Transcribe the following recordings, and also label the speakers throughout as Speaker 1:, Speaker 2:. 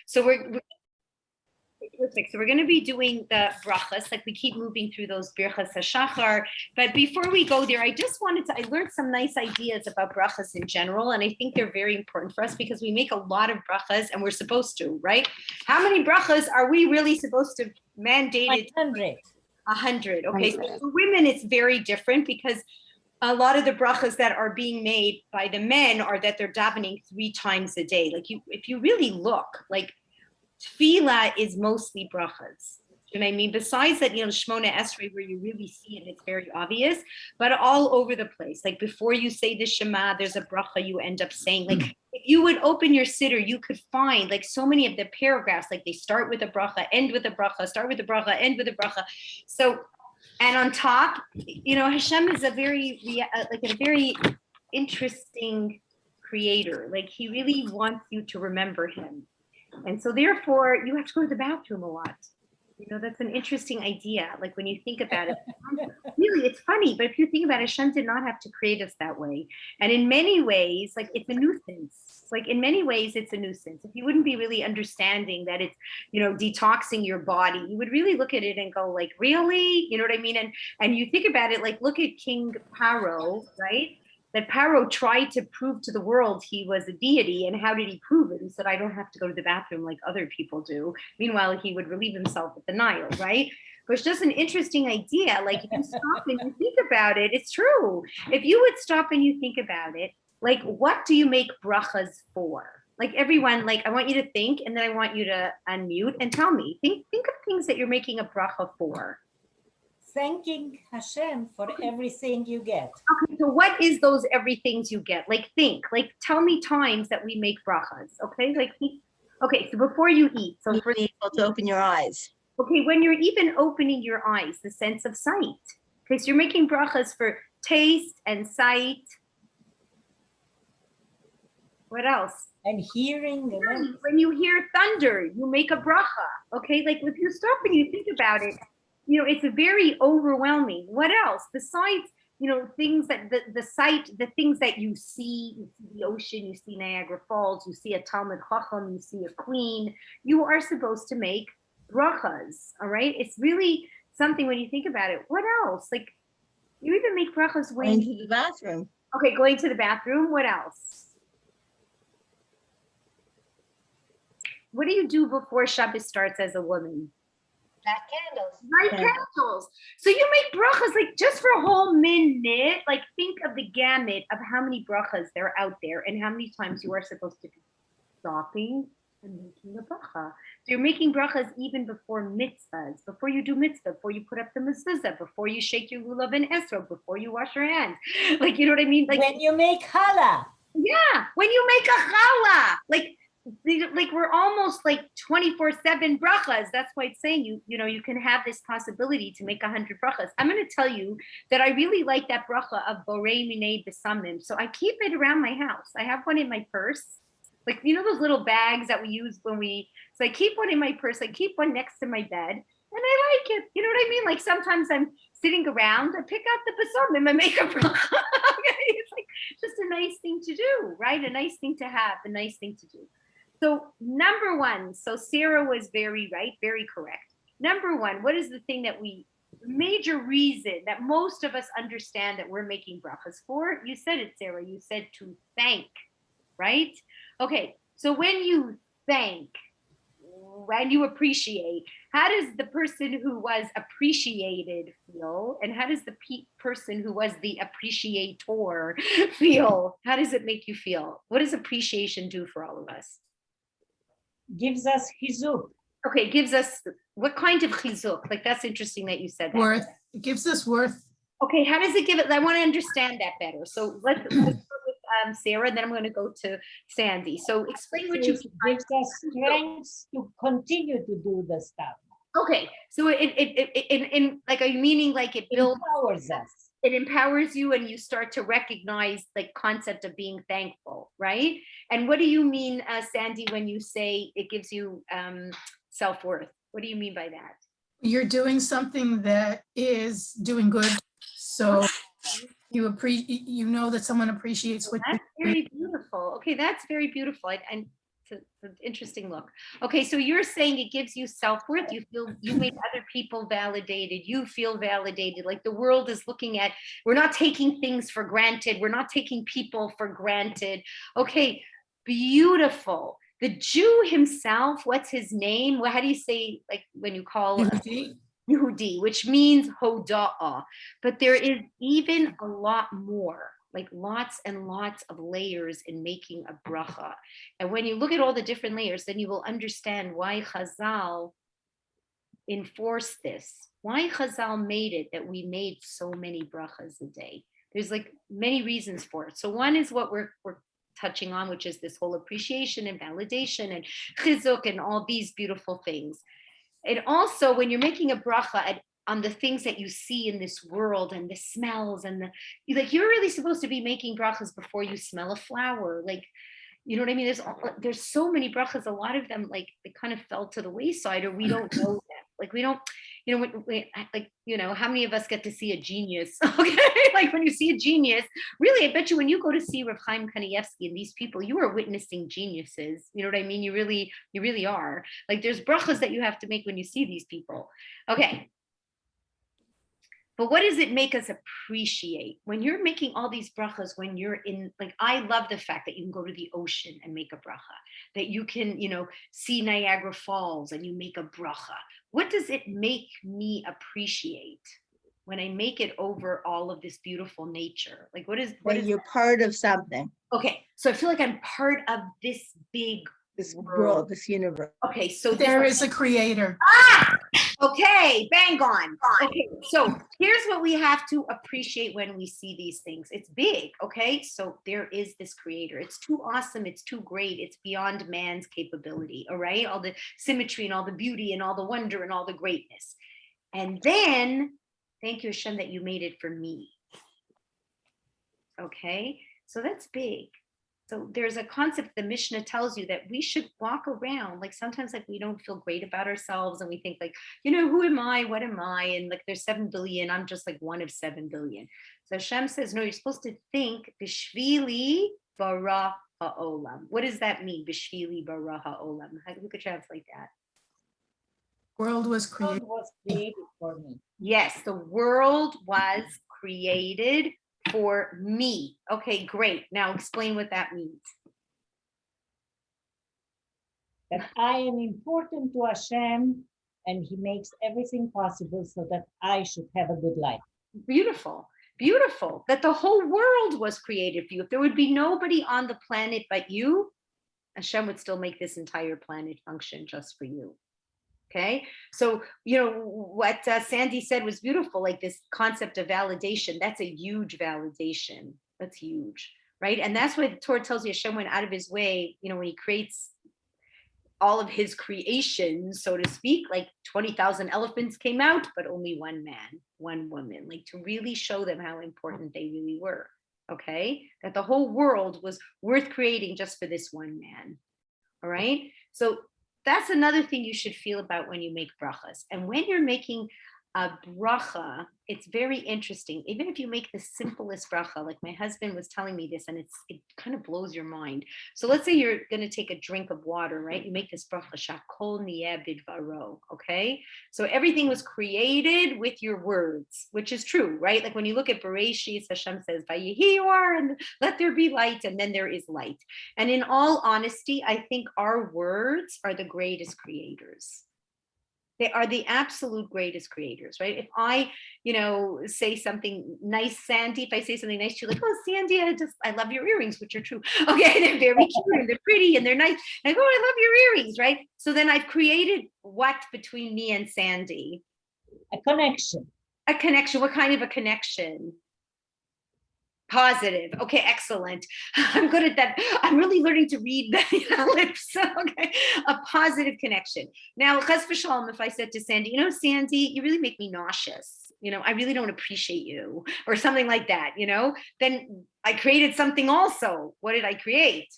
Speaker 1: So we're perfect. So we're going to be doing the brachas, like we keep moving through those birchas hashachar. But before we go there, I learned some nice ideas about brachas in general, and I think they're very important for us because we make a lot of brachas, and we're supposed to, right? How many brachas are we really supposed to mandate?
Speaker 2: 100.
Speaker 1: 100. Okay, so for women, it's very different because a lot of the brachas that are being made by the men are that they're davening 3 times a day. Like if you really look, like tefillah is mostly brachas. You know what I mean? Besides that, Shmona Esrei, where you really see it, it's very obvious, but all over the place. Like before you say the Shema, there's a bracha you end up saying. Like if you would open your siddur, you could find like so many of the paragraphs, like they start with a bracha, end with a bracha, start with a bracha, end with a bracha. So, and on top, Hashem is a very interesting creator. Like he really wants you to remember him. And so therefore you have to go to the bathroom a lot. That's an interesting idea. Like when you think about it, really, it's funny, but if you think about it, Hashem did not have to create us that way. And in many ways, like it's a nuisance. Like in many ways, it's a nuisance. If you wouldn't be really understanding that it's, detoxing your body, you would really look at it and go like, really? You know what I mean? And you think about it, like look at King Paro, right? That Paro tried to prove to the world he was a deity. And how did he prove it? He said, I don't have to go to the bathroom like other people do. Meanwhile, he would relieve himself at the Nile, right? But it's just an interesting idea. Like if you stop and you think about it, it's true. If you would stop and you think about it, like what do you make brachas for? Like everyone, like I want you to think, and then I want you to unmute and tell me. Think of things that you're making a bracha for.
Speaker 2: Thanking Hashem for everything you get.
Speaker 1: Okay, so what is those everythings you get? Like tell me times that we make brachas, okay? Okay, so before you eat. So
Speaker 3: you be able to open your eyes.
Speaker 1: Okay, when you're even opening your eyes, the sense of sight. Okay, so you're making brachas for taste and sight. What else?
Speaker 2: And hearing.
Speaker 1: When you hear thunder, you make a bracha, okay? Like if you stop and you think about it, it's very overwhelming. What else? Besides, things that the sight, the things that you see the ocean, you see Niagara Falls, you see a Talmud Chacham, you see a queen, you are supposed to make brachas, all right? It's really something when you think about it. What else? Like you even make brachas when
Speaker 3: going to the bathroom.
Speaker 1: Okay, going to the bathroom. What else? What do you do before Shabbos starts as a woman?
Speaker 3: Light candles.
Speaker 1: Light candles. So you make brachas like just for a whole minute. Like think of the gamut of how many brachas there are out there and how many times you are supposed to be stopping and making a bracha. So you're making brachas even before mitzvahs, before you do mitzvah, before you put up the mezuzah, before you shake your lulav and esrog, before you wash your hands. Like, you know what I mean? Like
Speaker 2: when you make challah.
Speaker 1: Yeah, when you make a challah. Like we're almost like 24/7 brachas. That's why it's saying you can have this possibility to make 100 brachas. I'm going to tell you that I really like that bracha of borei minei besamim. So I keep it around my house. I have one in my purse. Like, those little bags that we use so I keep one in my purse. I keep one next to my bed and I like it. You know what I mean? Like sometimes I'm sitting around, I pick out the besamim and make a bracha. It's like just a nice thing to do, right? A nice thing to have, a nice thing to do. So number one, so Sarah was very right, very correct. Number one, what is the thing that major reason that most of us understand that we're making brachas for? You said it, Sarah, you said to thank, right? Okay, so when you thank, when you appreciate, how does the person who was appreciated feel? And how does the person who was the appreciator feel? How does it make you feel? What does appreciation do for all of us?
Speaker 2: Gives us chizuk.
Speaker 1: Okay, gives us what kind of chizuk? Like that's interesting that you said that.
Speaker 4: Worth. It gives us worth.
Speaker 1: Okay, how does it give it? I want to understand that better. So let's start with Sarah, then I'm going to go to Sandy. So explain what you
Speaker 2: gives us strength to continue to do the stuff.
Speaker 1: Okay, so it like a meaning like it builds
Speaker 2: empowers us.
Speaker 1: It empowers you and you start to recognize the concept of being thankful, right? And what do you mean, Sandy, when you say it gives you self-worth? What do you mean by that?
Speaker 4: You're doing something that is doing good. So you know that someone appreciates what
Speaker 1: that's very beautiful. Okay, that's very beautiful. And It's an interesting look. Okay, so you're saying it gives you self-worth. You feel you make other people validated. You feel validated. Like the world is looking at, we're not taking things for granted. We're not taking people for granted. Okay, beautiful. The Jew himself, what's his name? Well, how do you say, like when you call Yehudi, which means hoda'ah. But there is even a lot more, like lots and lots of layers in making a bracha. And when you look at all the different layers, then you will understand why Chazal enforced this, why Chazal made it that we made so many brachas a day. There's like many reasons for it. So one is what we're touching on, which is this whole appreciation and validation and chizuk and all these beautiful things. And also when you're making a bracha on the things that you see in this world and the smells and like you're really supposed to be making brachas before you smell a flower. Like, you know what I mean? There's so many brachas, a lot of them like they kind of fell to the wayside or we don't know them. Like we don't, you know, like, you know, how many of us get to see a genius? Okay, like when you see a genius, really, I bet you when you go to see Rav Chaim Kanievsky and these people, you are witnessing geniuses. You know what I mean? You really are. Like there's brachas that you have to make when you see these people. Okay. But what does it make us appreciate? When you're making all these brachas, when you're in, like, I love the fact that you can go to the ocean and make a bracha, that you can, you know, see Niagara Falls and you make a bracha. What does it make me appreciate when I make it over all of this beautiful nature? Like, what is
Speaker 3: You're part of something,
Speaker 1: okay, so I feel like I'm part of this big
Speaker 3: this world, this universe.
Speaker 1: Okay, so
Speaker 4: There is a creator.
Speaker 1: Okay, bang on. Okay, so here's what we have to appreciate when we see these things. It's big, okay? So there is this creator. It's too awesome. It's too great. It's beyond man's capability, all right? All the symmetry and all the beauty and all the wonder and all the greatness. And then, thank you, Hashem, that you made it for me. Okay, so that's big. So there's a concept the Mishnah tells you that we should walk around like sometimes like we don't feel great about ourselves and we think like, you know, who am I? What am I? And like there's 7 billion. I'm just like one of 7 billion. So Hashem says, no, you're supposed to think Bishvili bara ha'olam. What does that mean? Bishvili bara ha'olam. Who could translate that?
Speaker 4: World was
Speaker 2: The world
Speaker 4: created.
Speaker 2: was created for me.
Speaker 1: Yes, the world was created for me. Okay, great. Now explain what that means.
Speaker 2: That I am important to Hashem and he makes everything possible so that I should have a good life.
Speaker 1: Beautiful, beautiful. That the whole world was created for you. If there would be nobody on the planet but you, Hashem would still make this entire planet function just for you. Okay, so you know what Sandy said was beautiful, like this concept of validation. That's a huge validation. That's huge, right? And that's why the Torah tells you Hashem went out of his way, you know, when he creates all of his creations, so to speak, like 20,000 elephants came out, but only one man, one woman, like to really show them how important they really were. Okay, that the whole world was worth creating just for this one man. All right, so that's another thing you should feel about when you make brachas. And when you're making a bracha, it's very interesting. Even if you make the simplest bracha, like my husband was telling me this, and it kind of blows your mind. So let's say you're going to take a drink of water, right? You make this bracha, shakol niyeh bidvaro, okay? So everything was created with your words, which is true, right? Like when you look at Bereshit, Hashem says, Vayehi or, and let there be light, and then there is light. And in all honesty, I think our words are the greatest creators. They are the absolute greatest creators, right? If I, you know, say something nice, Sandy, if I say something nice to you, like, oh, Sandy, I love your earrings, which are true. Okay, they're very cute and they're pretty and they're nice. And I go, I love your earrings, right? So then I've created what between me and Sandy?
Speaker 2: A connection.
Speaker 1: A connection. What kind of a connection? Positive. Okay, excellent. I'm good at that. I'm really learning to read the lips. Okay, a positive connection. Now, chas v'shalom, if I said to Sandy, you know, Sandy, you really make me nauseous. You know, I really don't appreciate you, or something like that. You know, then I created something also. What did I create?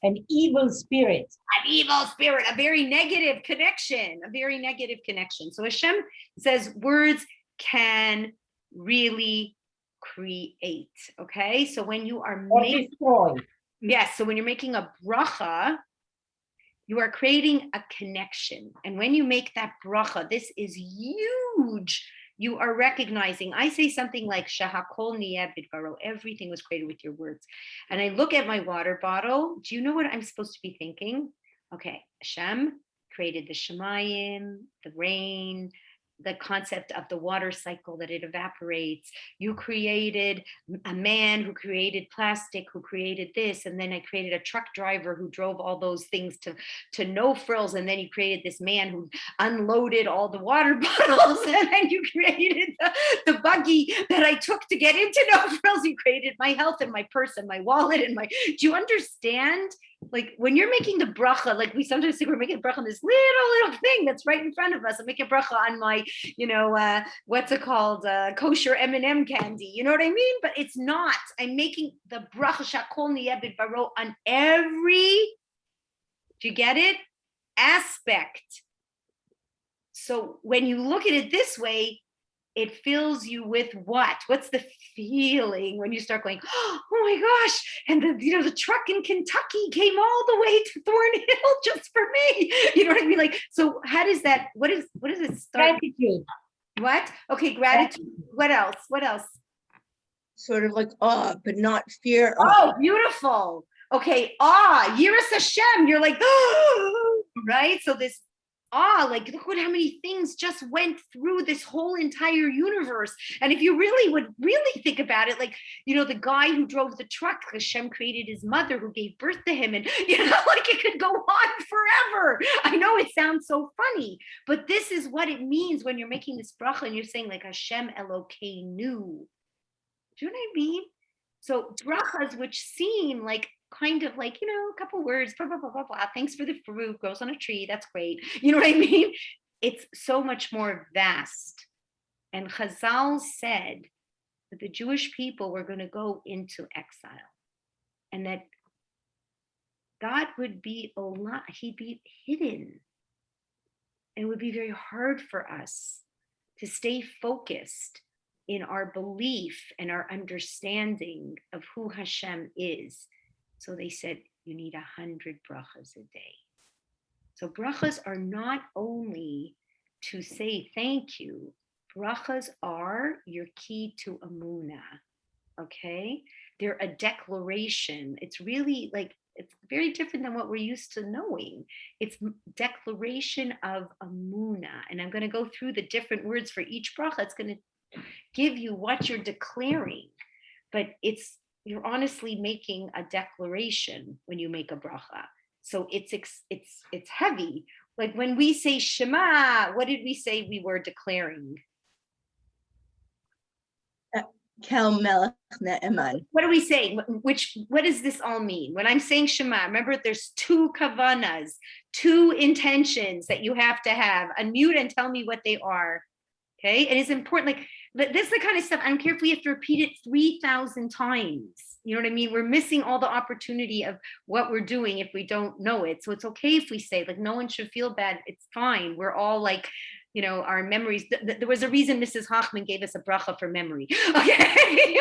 Speaker 2: An evil spirit.
Speaker 1: An evil spirit. A very negative connection. A very negative connection. So Hashem says words can really create. Okay, so when you are
Speaker 2: Or destroy.
Speaker 1: yes, so when you're making a bracha, You are creating a connection. And when you make that bracha, this is huge. You are recognizing, I say something like, Shahakol niyeh bidbaro, everything was created with your words. And I look at my water bottle. Do you know what I'm supposed to be thinking? Okay, Hashem created the Shemayim, the rain, the concept of the water cycle, that it evaporates. You created a man who created plastic, who created this, and then I created a truck driver who drove all those things to no frills, and then you created this man who unloaded all the water bottles, and then you created the buggy that I took to get into no frills. You created my health and my purse and my wallet and my, do you understand? Like when you're making the bracha, like we sometimes think we're making a bracha on this little thing that's right in front of us. I'm making a bracha on my, what's it called? Kosher M&M candy. You know what I mean? But it's not. I'm making the bracha shakol niyeh bidbaro on every, do you get it? Aspect. So when you look at it this way, it fills you with what? What's the feeling when you start going, oh my gosh, and the truck in Kentucky came all the way to Thornhill just for me. You know what I mean? Like, so how does that, what does it start?
Speaker 2: Gratitude.
Speaker 1: What? Okay, gratitude. What else? What else?
Speaker 3: Sort of like awe, but not fear.
Speaker 1: Oh, beautiful. Okay, awe, Yiras Hashem. You're like, oh, right? So this like look how many things just went through this whole entire universe. And if you would really think about it, like, the guy who drove the truck, Hashem created his mother who gave birth to him, and like it could go on forever. I know it sounds so funny, but this is what it means when you're making this bracha and you're saying like Hashem Elokeinu. Do you know what I mean? So brachas, which seem like kind of like, a couple words, blah, blah, blah, blah, blah. Thanks for the fruit, grows on a tree. That's great. You know what I mean? It's so much more vast. And Chazal said that the Jewish people were going to go into exile, and that God would be he'd be hidden. And it would be very hard for us to stay focused in our belief and our understanding of who Hashem is. So they said, you need 100 brachas a day. So brachas are not only to say thank you, brachas are your key to Amunah, okay? They're a declaration. It's really like, it's very different than what we're used to knowing. It's declaration of Amunah. And I'm gonna go through the different words for each bracha. It's gonna give you what you're declaring, but you're honestly making a declaration when you make a bracha. So it's heavy. Like when we say Shema, what did we say we were declaring?
Speaker 3: Kel Melech Ne'eman.
Speaker 1: What are we saying? What does this all mean? When I'm saying Shema, remember there's 2 kavanas, 2 intentions that you have to have. Unmute and tell me what they are. Okay, it is important. Like this is the kind of stuff, I don't care if we have to repeat it 3,000 times. You know what I mean? We're missing all the opportunity of what we're doing if we don't know it. So it's okay if we say, like, no one should feel bad. It's fine. We're all like, our memories. There was a reason Mrs. Hochman gave us a bracha for memory. Okay.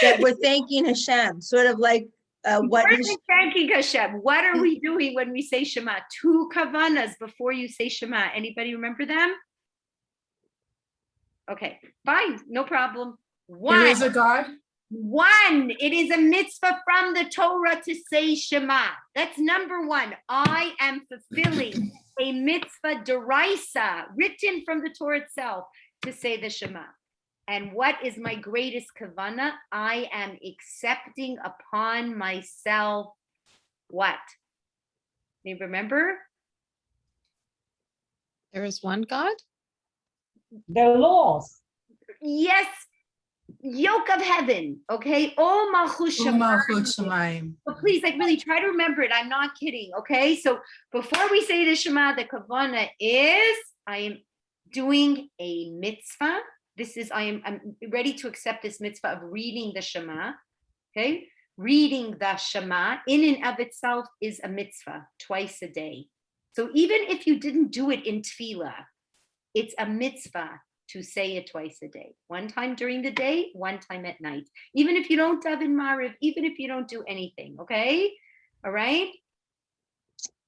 Speaker 3: That we're thanking Hashem, sort of like
Speaker 1: we're thanking Hashem. What are we doing when we say Shema? 2 kavanas before you say Shema. Anybody remember them? Okay, fine, no problem. 1.
Speaker 4: There is a God.
Speaker 1: 1. It is a mitzvah from the Torah to say Shema. That's number 1. I am fulfilling a mitzvah deraisa, written from the Torah itself, to say the Shema. And what is my greatest kavana? I am accepting upon myself what? You remember?
Speaker 5: There is one God?
Speaker 2: The laws.
Speaker 1: Yes, yoke of heaven, okay? Oh, Malchut
Speaker 4: Shamayim.
Speaker 1: So please, like, really try to remember it. I'm not kidding, okay? So before we say the Shema, the Kavana is, I am doing a mitzvah. I'm ready to accept this mitzvah of reading the Shema, okay? Reading the Shema in and of itself is a mitzvah twice a day. So even if you didn't do it in tefillah, it's a mitzvah to say it twice a day. 1 time during the day, 1 time at night. Even if you don't daven Mariv, even if you don't do anything, okay? All right?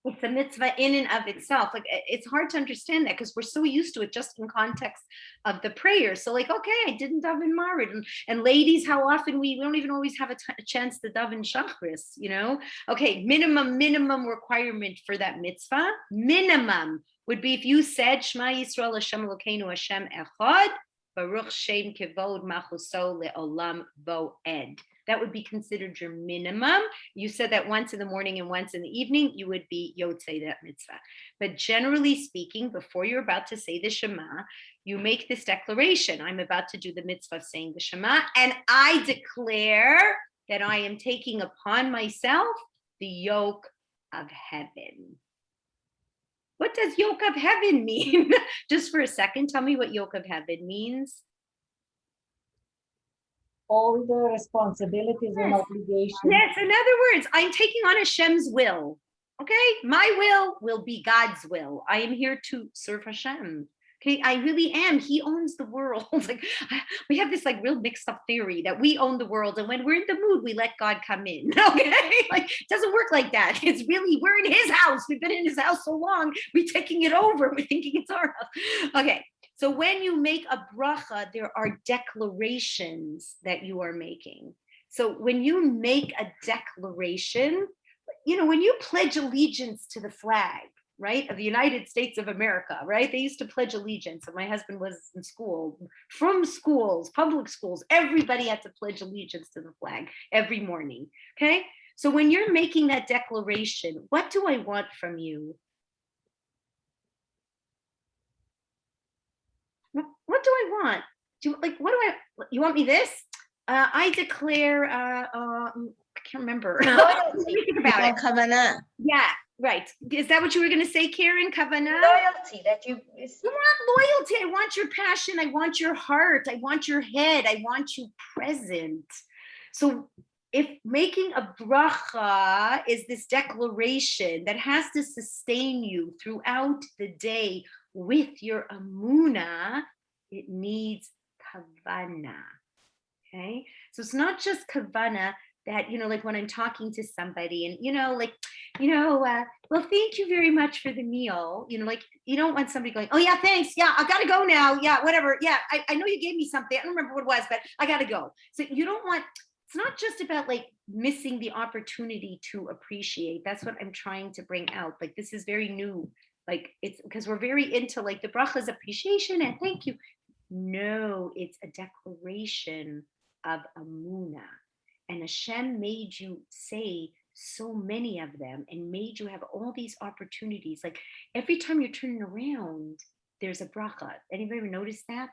Speaker 1: It's a mitzvah in and of itself. Like it's hard to understand that because we're so used to it just in context of the prayer. So like, okay, I didn't daven marid, and ladies, how often we don't even always have a chance to daven shachris, you know? Okay, minimum requirement for that mitzvah, minimum would be if you said Shema Yisrael Hashem Elokeinu Hashem Echad Baruch Shem Kevod Machuso Leolam Voed. That would be considered your minimum. You said that once in the morning and once in the evening, you would be yotzei that mitzvah. But generally speaking, before you're about to say the Shema, you make this declaration. I'm about to do the mitzvah of saying the Shema, and I declare that I am taking upon myself the yoke of heaven. What does yoke of heaven mean? Just for a second, tell me what yoke of heaven means.
Speaker 2: All the responsibilities and obligations.
Speaker 1: Yes, in other words, I'm taking on Hashem's will. Okay, my will be God's will. I am here to serve Hashem. Okay, I really am. He owns the world. Like we have this like real mixed up theory that we own the world, and when we're in the mood, we let God come in. Okay, like it doesn't work like that. It's really we're in His house. We've been in His house so long, we're taking it over. We're thinking it's our house. Okay. So when you make a bracha, there are declarations that you are making. So when you make a declaration, you know, when you pledge allegiance to the flag, right, of the United States of America, right? They used to pledge allegiance. And my husband was in school, from schools, public schools, everybody had to pledge allegiance to the flag every morning, okay? So when you're making that declaration, what do I want from you? What do I want? You want me this? I declare, I can't remember. Think about it.
Speaker 3: Kavanah.
Speaker 1: Yeah, right. Is that what you were going to say, Karen? Kavanah?
Speaker 3: Loyalty that you.
Speaker 1: I want loyalty. I want your passion. I want your heart. I want your head. I want you present. So if making a bracha is this declaration that has to sustain you throughout the day with your amuna, it needs kavana. Okay, so it's not just kavana that, you know, like when I'm talking to somebody and, well, thank you very much for the meal. You know, like you don't want somebody going, oh yeah, thanks. Yeah, I gotta go now. Yeah, whatever. Yeah, I know you gave me something. I don't remember what it was, but I gotta go. So you don't want, it's not just about like missing the opportunity to appreciate. That's what I'm trying to bring out. Like this is very new. Like it's because we're very into like the brachas appreciation and thank you. No, it's a declaration of amuna. And Hashem made you say so many of them and made you have all these opportunities. Like every time you're turning around, there's a bracha. Anybody ever notice that?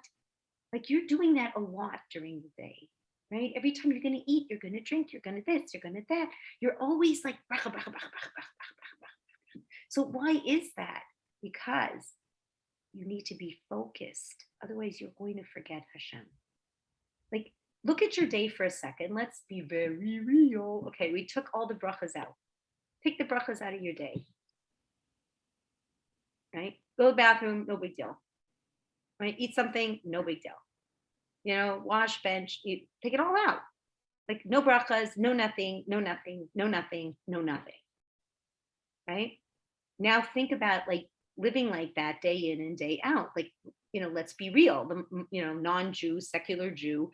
Speaker 1: Like you're doing that a lot during the day, right? Every time you're going to eat, you're going to drink, you're going to this, you're going to that. You're always like bracha, bracha, bracha, bracha, bracha, bracha. So why is that? Because you need to be focused. Otherwise, you're going to forget Hashem. Like, look at your day for a second. Let's be very real. Okay, we took all the brachas out. Take the brachas out of your day. Right? Go to the bathroom, no big deal. Right? Eat something, no big deal. You know, wash, bench, take it all out. Like no brachas, no nothing, no nothing, no nothing, no nothing. Right? Now think about like living like that day in and day out. Like, you know, let's be real. The, you know, non-Jew, secular Jew,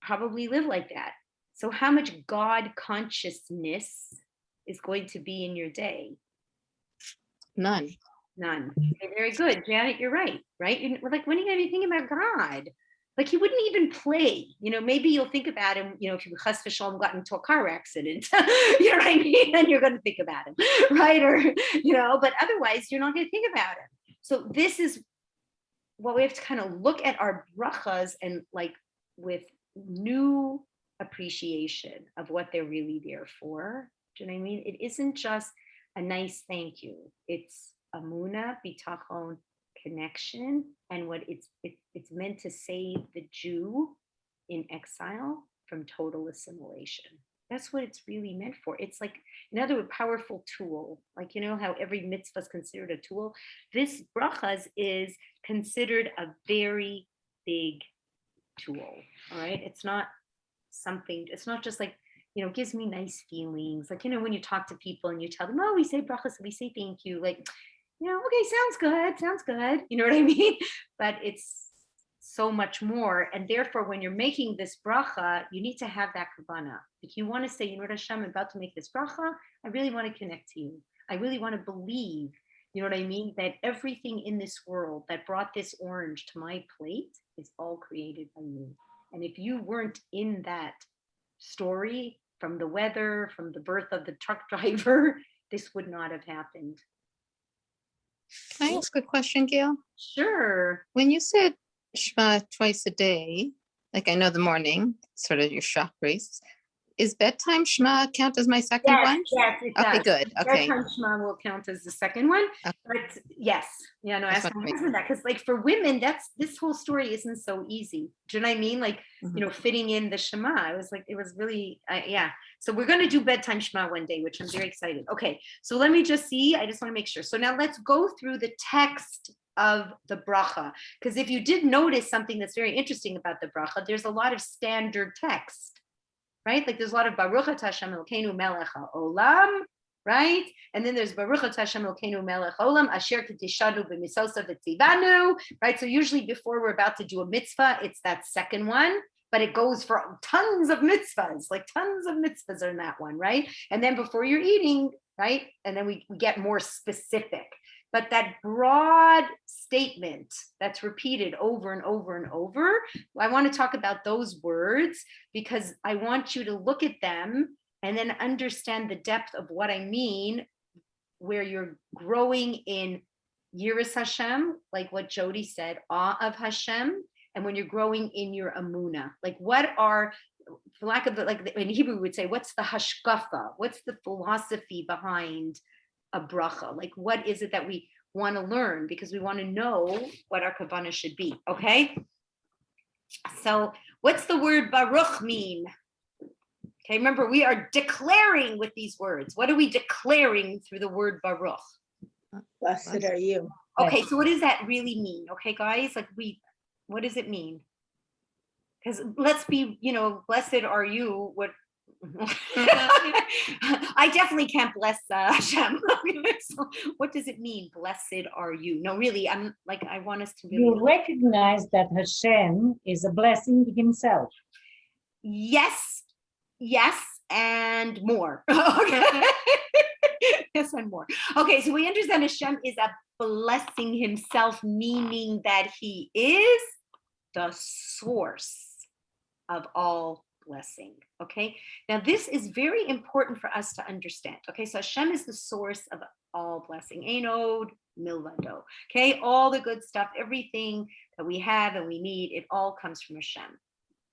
Speaker 1: probably live like that. So how much God consciousness is going to be in your day?
Speaker 3: None.
Speaker 1: None. Okay, very good. Janet, you're right, right? We're like, when are you going to be thinking about God? Like he wouldn't even play, you know, maybe you'll think about him, you know, if you chas v'shalom got into a car accident, you know what I mean? And you're going to think about him, right? Or, you know, but otherwise you're not going to think about him. So this is what we have to kind of look at our brachas and like with new appreciation of what they're really there for. Do you know what I mean? It isn't just a nice thank you. It's amuna, bitachon, connection, and what it's meant to save the Jew in exile from total assimilation. That's what it's really meant for. It's like another powerful tool. Like, you know how every mitzvah is considered a tool? This brachas is considered a very big tool. All right. It's not something, it's not just like, gives me nice feelings. Like, when you talk to people and you tell them, oh, we say brachas, we say thank you. Like, okay, sounds good. You know what I mean? But it's so much more. And therefore, when you're making this bracha, you need to have that kavanah. Like, you want to say, Hashem, I'm about to make this bracha. I really want to connect to you. I really want to believe, you know what I mean? That everything in this world that brought this orange to my plate is all created by you. And if you weren't in that story, from the weather, from the birth of the truck driver, this would not have happened.
Speaker 5: Can I ask a question, Gail?
Speaker 1: Sure.
Speaker 5: When you said Shema twice a day, like I know the morning, sort of your chakras, is bedtime Shema count as my second one?
Speaker 1: Yes, it
Speaker 5: Okay,
Speaker 1: does.
Speaker 5: good. Okay.
Speaker 1: Bedtime Shema will count as the second one.
Speaker 5: Okay.
Speaker 1: But yes, no,
Speaker 5: That's
Speaker 1: ask
Speaker 5: what
Speaker 1: my
Speaker 5: I
Speaker 1: husband that, because like for women, this whole story isn't so easy. Do you know what I mean? Like, fitting in the Shema. It was really, yeah. So we're going to do bedtime Shema one day, which I'm very excited. Okay, so let me just see. I just want to make sure. So now let's go through the text of the bracha, because if you did notice something that's very interesting about the bracha, there's a lot of standard text. Right? Like there's a lot of Baruch Atah Hashem Elokeinu Melech HaOlam, right? And then there's Baruch Atah Hashem Elokeinu Melech HaOlam Asher Ketishanu B'Misosa V'Tzivanu, right? So usually before we're about to do a mitzvah, it's that second one, but it goes for tons of mitzvahs, like tons of mitzvahs are in that one, right? And then before you're eating, right? And then we get more specific. But that broad statement that's repeated over and over and over, I want to talk about those words because I want you to look at them and then understand the depth of what I mean, where you're growing in Yiras Hashem, like what Jody said, awe of Hashem, and when you're growing in your Amunah, like what are, for lack of, like in Hebrew we would say, what's the hashkafa? What's the philosophy behind a bracha? Like what is it that we want to learn, because we want to know what our kavanah should be. Okay, so what's the word baruch mean? Okay, remember we are declaring with these words. What are we declaring through the word baruch?
Speaker 3: Blessed are you.
Speaker 1: Okay, so what does that really mean? Okay, guys, like what does it mean? Because let's be, blessed are you. What I definitely can't bless Hashem. So what does it mean? Blessed are you? No, really, I'm like, I want us to really.
Speaker 2: You recognize that Hashem is a blessing himself.
Speaker 1: Yes, and more. Okay. Yes, and more. Okay, so we understand Hashem is a blessing himself, meaning that he is the source of all blessing. Okay, now this is very important for us to understand. Okay, so Hashem is the source of all blessing. Einod milvado. Okay, all the good stuff, everything that we have and we need, it all comes from Hashem,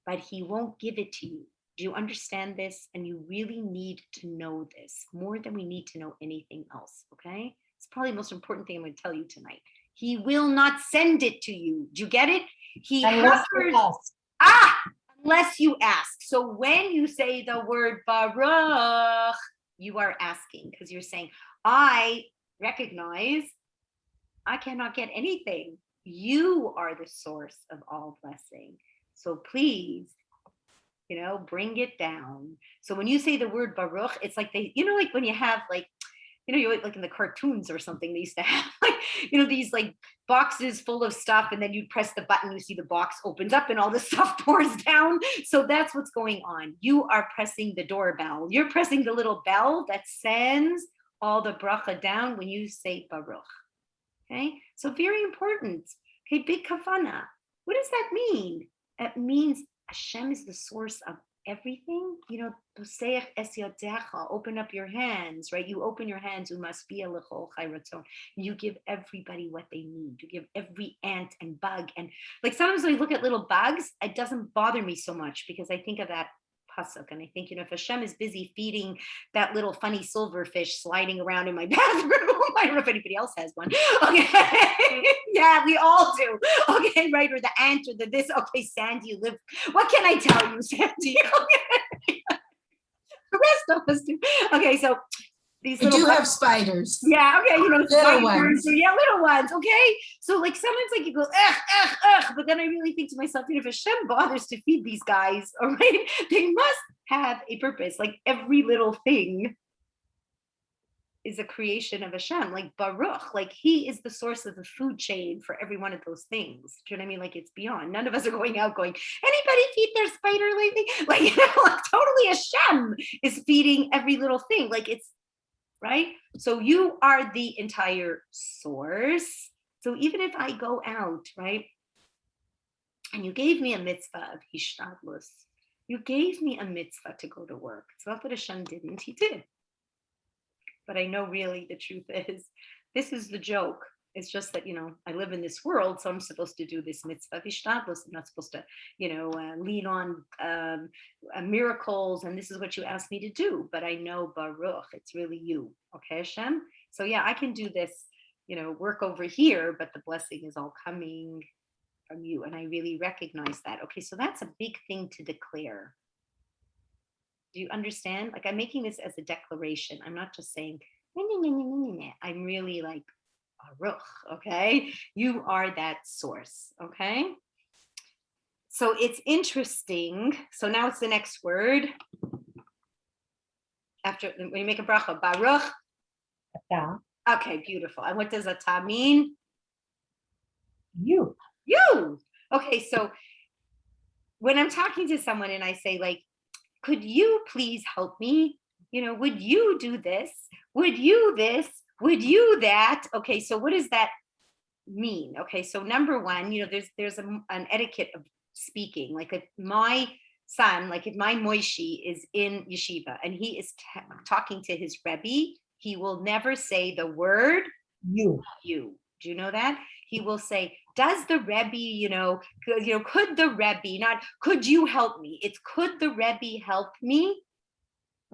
Speaker 1: but he won't give it to you. Do you understand this? And you really need to know this more than we need to know anything else. Okay, it's probably the most important thing I'm going to tell you tonight. He will not send it to you. Do you get it? He
Speaker 2: Unless
Speaker 1: hovers.
Speaker 2: you ask.
Speaker 1: Unless you ask. So when you say the word Baruch, you are asking, because you're saying, I recognize I cannot get anything. You are the source of all blessing. So please, bring it down. So when you say the word Baruch, it's like like when you have you like in the cartoons or something, they used to have these like boxes full of stuff, and then you press the button, you see the box opens up and all the stuff pours down. So that's what's going on. You are pressing the doorbell. You're pressing the little bell that sends all the bracha down when you say Baruch. Okay, so very important. Okay, big kavanah. What does that mean? It means Hashem is the source of everything. Open up your hands, right? You open your hands, you give everybody what they need. You give every ant and bug. And like sometimes when I look at little bugs, it doesn't bother me so much because I think of that pasuk, and I think, if Hashem is busy feeding that little funny silverfish sliding around in my bathroom, I don't know if anybody else has one. Okay. Yeah, we all do. Okay, right? Or the ant or the this. Okay, Sandy, you live. What can I tell you, Sandy? The rest of us do. Okay, so these
Speaker 4: I
Speaker 1: little
Speaker 4: do
Speaker 1: bugs.
Speaker 4: have spiders.
Speaker 1: Yeah, okay,
Speaker 4: Little
Speaker 1: spiders,
Speaker 4: ones.
Speaker 1: or yeah, little ones, okay? So like sometimes like you go, ugh, ugh, ugh, but then I really think to myself, if Hashem bothers to feed these guys, all right, they must have a purpose. Like every little thing is a creation of Hashem, like Baruch, like he is the source of the food chain for every one of those things. Do you know what I mean? Like it's beyond. None of us are going out going, anybody feed their spider lately? Like, like totally Hashem is feeding every little thing. Like it's, right? So you are the entire source. So even if I go out, right, and you gave me a mitzvah of hishtadlus, you gave me a mitzvah to go to work. It's not that Hashem didn't, he did. But I know really the truth is, this is the joke. It's just that, I live in this world, so I'm supposed to do this mitzvah of hishtadlus. I'm not supposed to, lean on miracles, and this is what you asked me to do. But I know Baruch, it's really you, okay, Hashem? So yeah, I can do this, work over here, but the blessing is all coming from you, and I really recognize that. Okay, so that's a big thing to declare. Do you understand? Like I'm making this as a declaration. I'm not just saying, I'm really like, Baruch, okay? You are that source, okay? So it's interesting. So now it's the next word. After, when you make a bracha, Baruch.
Speaker 2: Ata.
Speaker 1: Okay, beautiful. And what does ata mean?
Speaker 2: You.
Speaker 1: You. Okay, so when I'm talking to someone and I say like, could you please help me? Would you do this? Would you this? Would you that? Okay, so what does that mean? Okay, so number one, there's an etiquette of speaking. Like if my son, like if my Moishi is in yeshiva and he is talking to his Rebbe, he will never say the word
Speaker 2: You.
Speaker 1: you. Do you know that? He will say, does the Rebbe, could the Rebbe, not could you help me? It's could the Rebbe help me?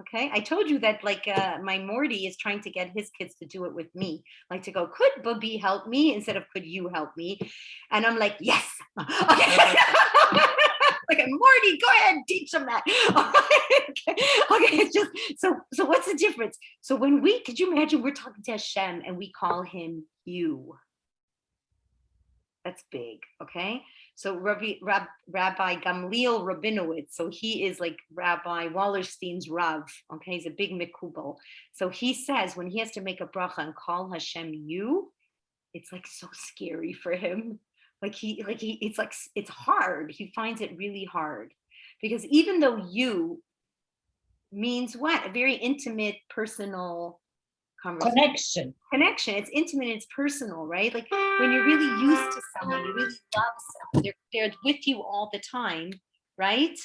Speaker 1: Okay, I told you that like my Morty is trying to get his kids to do it with me, like to go, could Bubby help me instead of could you help me? And I'm like, yes. Okay. Like Morty, go ahead, teach them that. Okay, it's just so what's the difference? So when could you imagine we're talking to Hashem and we call him you? That's big, okay? So Rabbi Gamliel Rabinowitz, so he is like Rabbi Wallerstein's Rav, okay? He's a big mikubal. So he says when he has to make a bracha and call Hashem you, it's like so scary for him. It's hard. He finds it really hard because even though you means what? A very intimate, personal connection. It's intimate, it's personal, right? Like when you're really used to someone, you really love someone, they're with you all the time, right?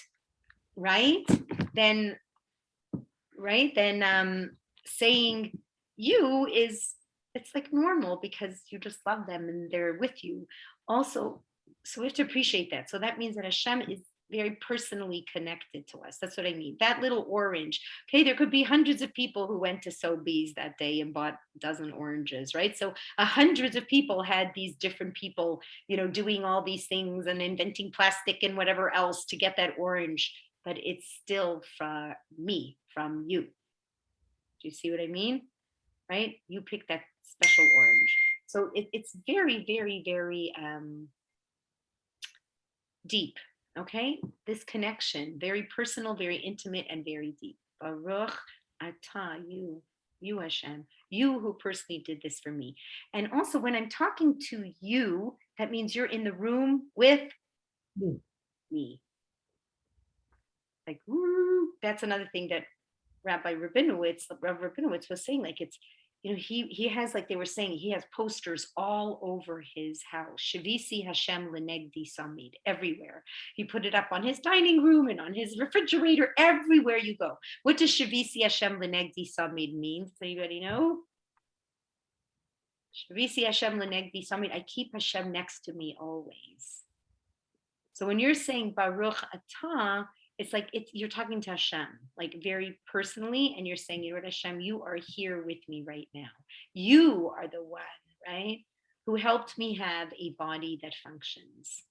Speaker 1: Then saying you is, it's like normal because you just love them and they're with you. Also, so we have to appreciate that. So that means that Hashem is very personally connected to us. That's what I mean. That little orange. Okay, there could be hundreds of people who went to Sobeys that day and bought a dozen oranges, right? So hundreds of people had these different people, doing all these things and inventing plastic and whatever else to get that orange. But it's still from me, from you. Do you see what I mean? Right? You pick that special orange. So it's very, very, very deep. Okay, this connection, very personal, very intimate, and very deep. Baruch Ata, you Hashem, you who personally did this for me. And also when I'm talking to you, that means you're in the room with me. Like, woo, that's another thing that Rabbi Rabinowitz was saying, like it's, he has, like they were saying, he has posters all over his house. Shavisi Hashem Lenegdi Samid, everywhere. He put it up on his dining room and on his refrigerator, everywhere you go. What does Shavisi Hashem Lenegdi Samid mean? Does anybody know? Shavisi Hashem Lenegdi Samid, I keep Hashem next to me always. So when you're saying Baruch Atah, it's like you're talking to Hashem, like very personally, and you're saying, you know what, Hashem, you are here with me right now. You are the one, right, who helped me have a body that functions.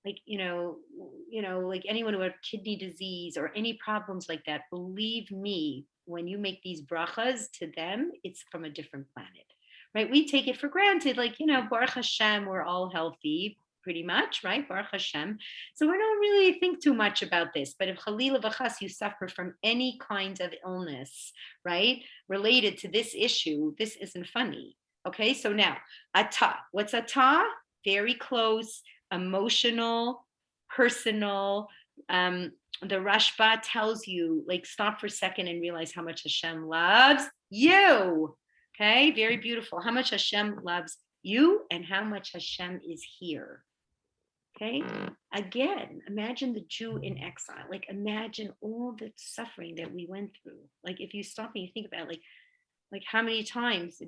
Speaker 1: Like, like anyone who had kidney disease or any problems like that, believe me, when you make these brachas to them, it's from a different planet, right? We take it for granted, like, Baruch Hashem, we're all healthy, pretty much, right? Baruch Hashem. So we don't really think too much about this. But if Chalila v'chas, you suffer from any kind of illness, right, related to this issue, this isn't funny. Okay, so now, ata. What's ata? Very close, emotional, personal. The Rashba tells you, like, stop for a second and realize how much Hashem loves you. Okay, very beautiful. How much Hashem loves you and how much Hashem is here. Okay, again, imagine the Jew in exile. Like, imagine all the suffering that we went through. Like, if you stop and you think about it, like how many times,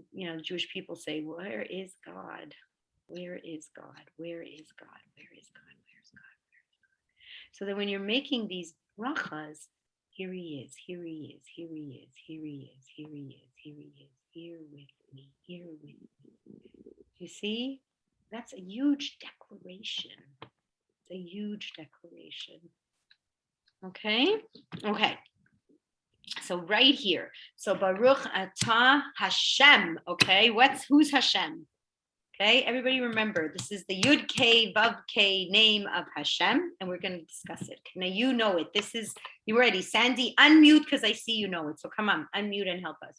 Speaker 1: Jewish people say, where is God? Where is God? Where is God? Where is God? Where is God? Where is God? So that when you're making these brachas, here he is, here he is, here he is, here he is, here he is, here he is, here with me, here with me. You see? That's a huge declaration. It's a huge declaration. Okay? Okay. So right here. So Baruch Atah Hashem. Okay, who's Hashem? Okay, everybody remember, this is the Yud K Vav K name of Hashem, and we're going to discuss it. Now you know it. You ready? Sandy, unmute because I see you know it. So come on, unmute and help us.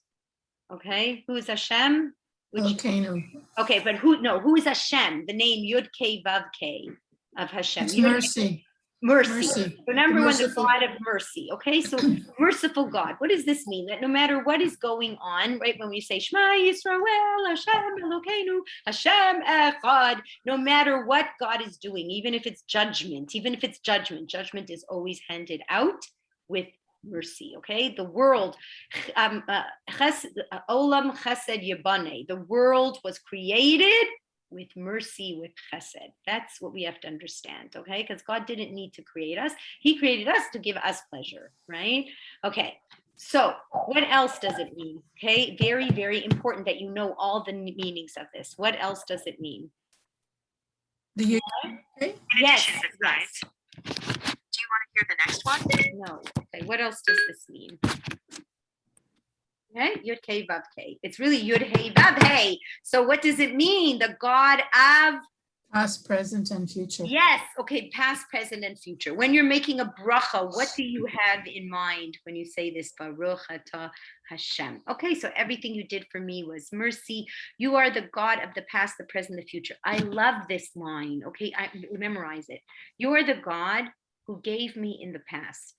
Speaker 1: Okay, who is Hashem?
Speaker 4: Okay, no.
Speaker 1: Okay, but who is Hashem? The name Yud K Vav K of Hashem.
Speaker 4: It's mercy.
Speaker 1: Mercy. Remember when the
Speaker 4: Merciful.
Speaker 1: God of mercy. Okay, so merciful God. What does this mean? That no matter what is going on, right? When we say Shema Yisrael, Hashem Elokeinu, Hashem Echad, no matter what God is doing, even if it's judgment, judgment is always handed out with mercy. Okay, the world, Olam Chesed Yibane, the world was created with mercy, with chesed. That's what we have to understand, okay? Because God didn't need to create us. He created us to give us pleasure, right? Okay, so what else does it mean? Okay, very, very important that you know all the meanings of this. What else does it mean?
Speaker 4: The Yud K?
Speaker 1: Yes,
Speaker 6: Yes.
Speaker 1: yes.
Speaker 6: Do you want to hear the next one?
Speaker 1: No. Okay, what else does this mean? Okay, Yud Kei Vav Kei. It's really Yud Hey Vav Hey. So what does it mean? The God of
Speaker 4: Past, present, and future.
Speaker 1: Yes. Okay, past, present, and future. When you're making a bracha, what do you have in mind when you say this? Baruch Atah Hashem. Okay, so everything you did for me was mercy. You are the God of the past, the present, the future. I love this line. Okay, I memorize it. You are the God who gave me in the past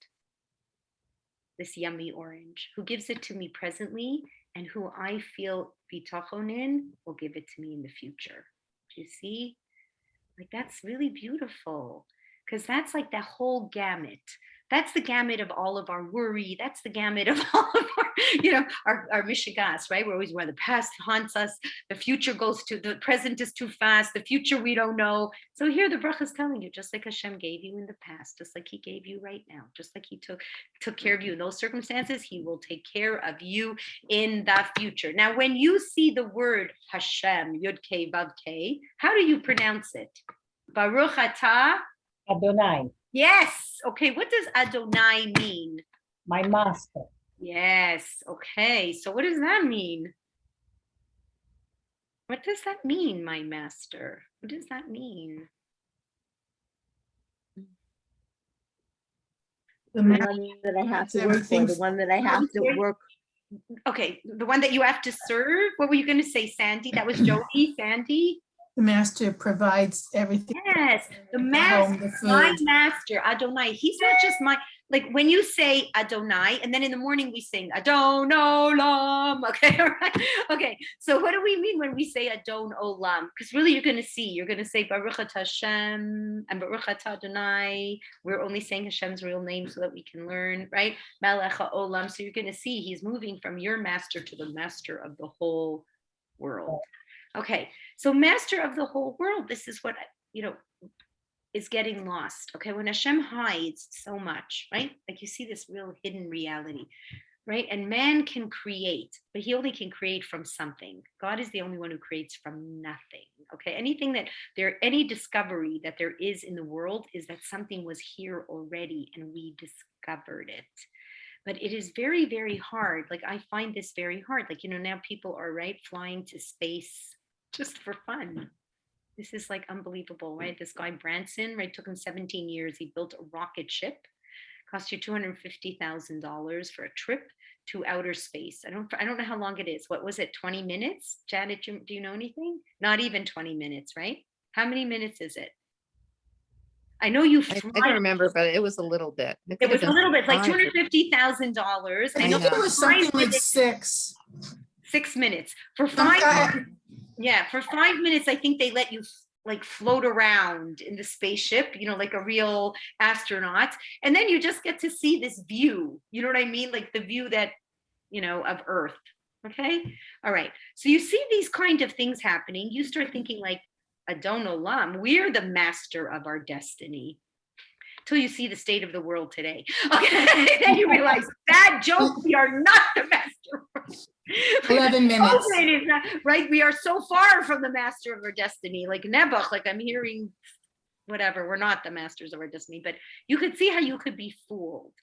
Speaker 1: this yummy orange, who gives it to me presently, and who I feel bitachon in will give it to me in the future. Do you see? Like, that's really beautiful, because that's like the whole gamut. That's the gamut of all of our worry. That's the gamut of all of our mishigas, right? We're always where the past haunts us. The future the present is too fast. The future we don't know. So here the bracha is telling you, just like Hashem gave you in the past, just like he gave you right now, just like he took care of you in those circumstances, he will take care of you in the future. Now, when you see the word Hashem, Yud Kei Vav Kei, how do you pronounce it? Baruch Atah
Speaker 2: Adonai,
Speaker 1: Yes. Okay. What does Adonai mean?
Speaker 2: my master.
Speaker 1: Yes. Okay. So what does that mean? What does that mean, my master? What does that mean?
Speaker 4: The
Speaker 3: The
Speaker 4: man
Speaker 3: one that I have to work for,
Speaker 4: everything.
Speaker 3: the one that I have to work.
Speaker 1: Okay. The one that you have to serve. What were you going to say, Sandy? That was Jody, Sandy?
Speaker 4: The master provides everything.
Speaker 1: Yes. The
Speaker 4: The
Speaker 1: master.
Speaker 4: home, the
Speaker 1: My
Speaker 4: food.
Speaker 1: master, Adonai. He's not just like when you say Adonai, and then in the morning we sing Adon Olam. Okay, all right. Okay, so what do we mean when we say Adon Olam? Because really you're going to say Baruch Atah Hashem and Baruch Atah Adonai. We're only saying Hashem's real name so that we can learn, right? Melech Olam. So you're going to see he's moving from your master to the master of the whole world. Okay, so master of the whole world, this is what, is getting lost. Okay, when Hashem hides so much, right? Like you see this real hidden reality, right? And man can create, but he only can create from something. God is the only one who creates from nothing. Okay, any discovery that there is in the world is that something was here already and we discovered it. But it is very, very hard. Like I find this very hard. Like, now people are flying to space just for fun. This is like unbelievable, right? This guy Branson, right, took him 17 years. He built a rocket ship, cost you $250,000 for a trip to outer space. I don't know how long it is. What was it? 20 minutes? Janet, do you know anything? Not even 20 minutes, right? How many minutes is it? I know you.
Speaker 5: I don't remember, but it was a little bit.
Speaker 1: It was a little bit, like $250,000.
Speaker 4: I think it was something like 6.
Speaker 1: 6 minutes for
Speaker 4: Some
Speaker 1: 5.
Speaker 4: guy-
Speaker 1: Yeah, for 5 minutes, I think they let you like float around in the spaceship, like a real astronaut. And then you just get to see this view, you know what I mean? Like the view that, of Earth. Okay. All right. So you see these kind of things happening. You start thinking like, Adon Olam, we're the master of our destiny. Till you see the state of the world today. Okay. Then you realize, bad joke, we are not the master.
Speaker 4: 11 minutes.
Speaker 1: Right? We are so far from the master of our destiny. Like Nebuch, like I'm hearing whatever, we're not the masters of our destiny, but you could see how you could be fooled.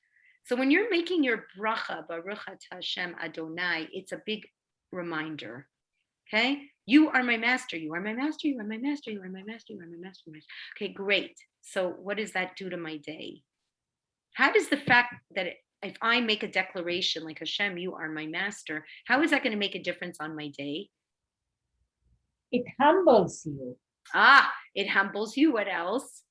Speaker 1: So when you're making your bracha, Baruch Atah Hashem Adonai, it's a big reminder. Okay? You are my master. You are my master. You are my master. You are my master. You are my master. Okay, great. So what does that do to my day? How does the fact that if I make a declaration like Hashem, you are my master, how is that going to make a difference on my day?
Speaker 2: It humbles you.
Speaker 1: It humbles you. What else?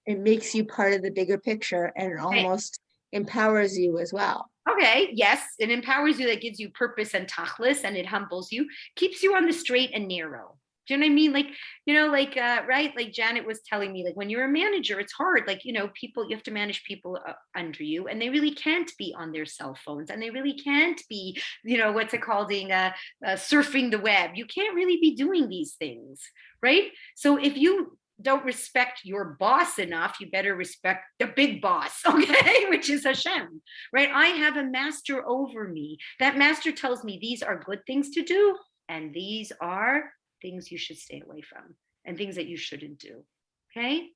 Speaker 3: It makes you part of the bigger picture and it almost empowers you as well.
Speaker 1: Okay, yes, it empowers you. That gives you purpose and tachlis, and it humbles you, keeps you on the straight and narrow. Do you know what I mean? Like, right? Like Janet was telling me, like when you're a manager, it's hard. Like, people, you have to manage people under you, and they really can't be on their cell phones, and they really can't be, what's it called, surfing the web. You can't really be doing these things, right? So if you don't respect your boss enough, you better respect the big boss, okay, which is Hashem, right? I have a master over me. That master tells me these are good things to do, and these are things you should stay away from, and things that you shouldn't do, okay,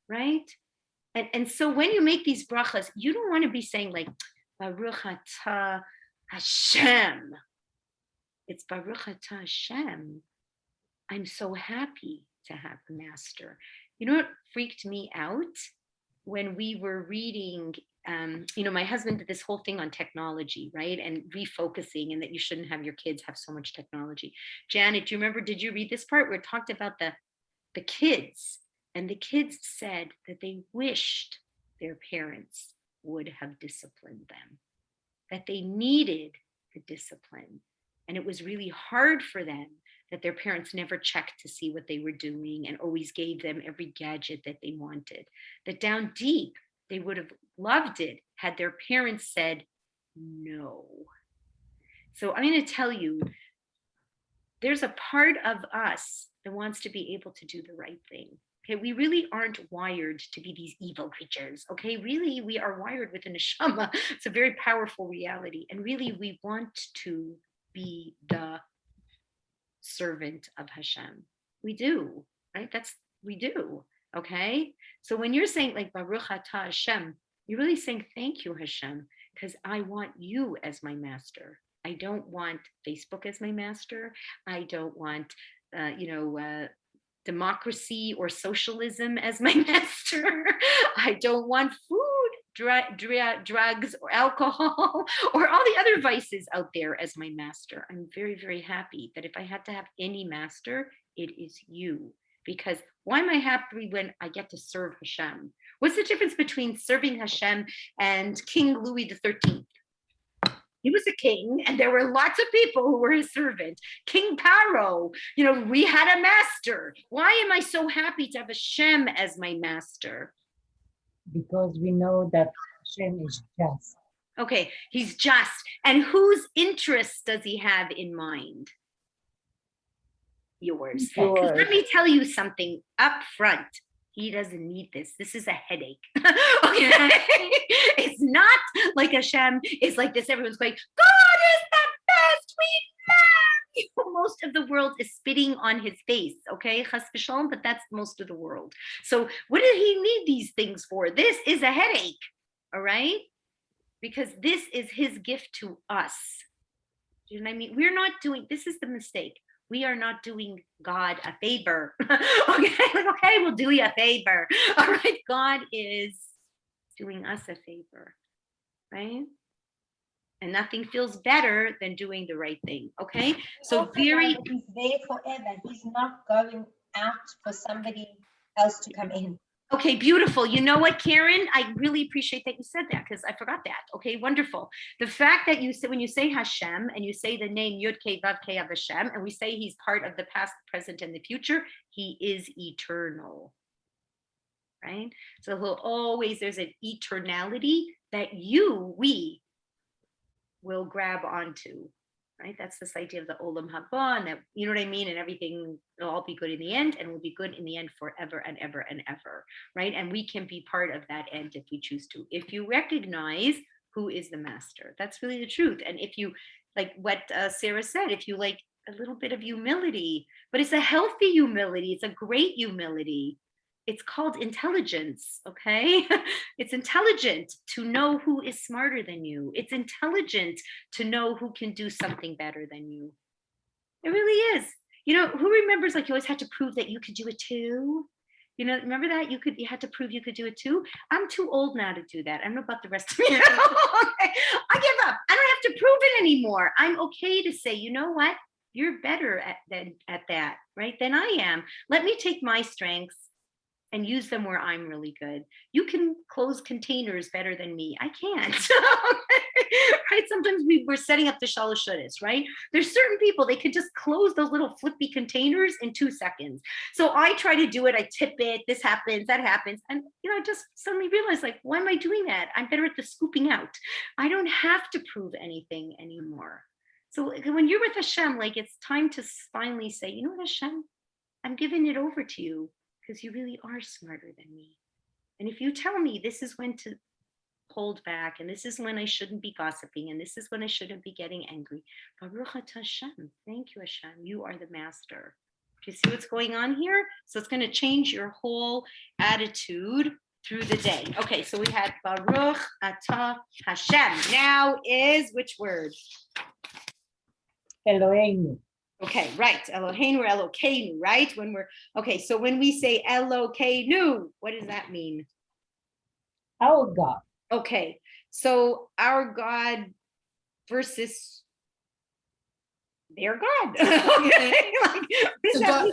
Speaker 1: right? And so when you make these brachas, you don't want to be saying like, Baruch Atah Hashem. It's Baruch Atah Hashem. I'm so happy to have the master. You know what freaked me out? When we were reading, my husband did this whole thing on technology, right? And refocusing, and that you shouldn't have your kids have so much technology. Janet, do you remember, did you read this part where it talked about the kids? And the kids said that they wished their parents would have disciplined them, that they needed the discipline. And it was really hard for them that their parents never checked to see what they were doing and always gave them every gadget that they wanted. That down deep, they would have loved it had their parents said no. So I'm going to tell you, there's a part of us that wants to be able to do the right thing. Okay, we really aren't wired to be these evil creatures. Okay, really, we are wired with a neshama. It's a very powerful reality. And really, we want to be the servant of Hashem. We do, right? We do. Okay. So when you're saying like Baruch Atah Hashem, you're really saying thank you, Hashem, because I want you as my master. I don't want Facebook as my master. I don't want, democracy or socialism as my master. I don't want food, drugs, or alcohol, or all the other vices out there as my master. I'm very, very happy that if I had to have any master, it is you. Because why am I happy when I get to serve Hashem? What's the difference between serving Hashem and King Louis XIII? He was a king, and there were lots of people who were his servant. King Paro, we had a master. Why am I so happy to have Hashem as my master?
Speaker 2: Because we know that Hashem is just.
Speaker 1: Okay, he's just. And whose interests does he have in mind? Yours. Because let me tell you something up front. He doesn't need this. This is a headache. Okay? It's not like Hashem is like this. Everyone's going, God is the best. We love you. Most of the world is spitting on his face. Okay, Chas v'shalom, but that's most of the world. So what did he need these things for? This is a headache. All right. because this is his gift to us. Do you know what I mean? We're not doing, this is the mistake. We are not doing God a favor. Okay, we'll do you a favor. All right, God is doing us a favor, right? And nothing feels better than doing the right thing. Okay, so
Speaker 7: Also know that he's there forever. He's not going out for somebody else to come in.
Speaker 1: okay, beautiful. You know what, Karen? I really appreciate that you said that because I forgot that. Okay, wonderful. The fact that you say, when you say Hashem and you say the name Yud Kei Vav Kei of Hashem, and we say he's part of the past, present, and the future, he is eternal. Right? So he'll always, there's an eternality that we will grab onto. Right? That's this idea of the Olam Haba, and that, you know what I mean? And everything will all be good in the end, and will be good in the end forever and ever and ever. Right? And we can be part of that end if we choose to. If you recognize who is the master, that's really the truth. And if you, like what Sarah said, if you like a little bit of humility, but it's a healthy humility, it's a great humility. It's called intelligence, okay? It's intelligent to know who is smarter than you. It's intelligent to know who can do something better than you. It really is. You know, who remembers like you always had to prove that you could do it too? You know, remember that? You had to prove you could do it too? I'm too old now to do that. I don't know about the rest of you. Okay. I give up. I don't have to prove it anymore. I'm okay to say, you know what? You're better at that, right? Than I am. Let me take my strengths and use them where I'm really good. You can close containers better than me. I can't. Right? Sometimes we're setting up the shalosh shudas, right? There's certain people, they could just close those little flippy containers in 2 seconds. So I try to do it. I tip it. This happens, that happens. And, you know, I just suddenly realized, like, why am I doing that? I'm better at the scooping out. I don't have to prove anything anymore. So when you're with Hashem, like, it's time to finally say, you know what, Hashem, I'm giving it over to you, because you really are smarter than me. And if you tell me this is when to hold back, and this is when I shouldn't be gossiping, and this is when I shouldn't be getting angry, Baruch atah Hashem, thank you, Hashem, you are the master. Do you see what's going on here? So it's going to change your whole attitude through the day. Okay, so we had Baruch atah Hashem. Now is which word?
Speaker 2: Eloheinu.
Speaker 1: Okay, right. Eloheinu or Elokeinu, right? When we're okay, so when we say Elokeinu, what does that mean?
Speaker 2: Our God.
Speaker 1: Okay, so our God versus their God. Okay, like,
Speaker 4: It's the God-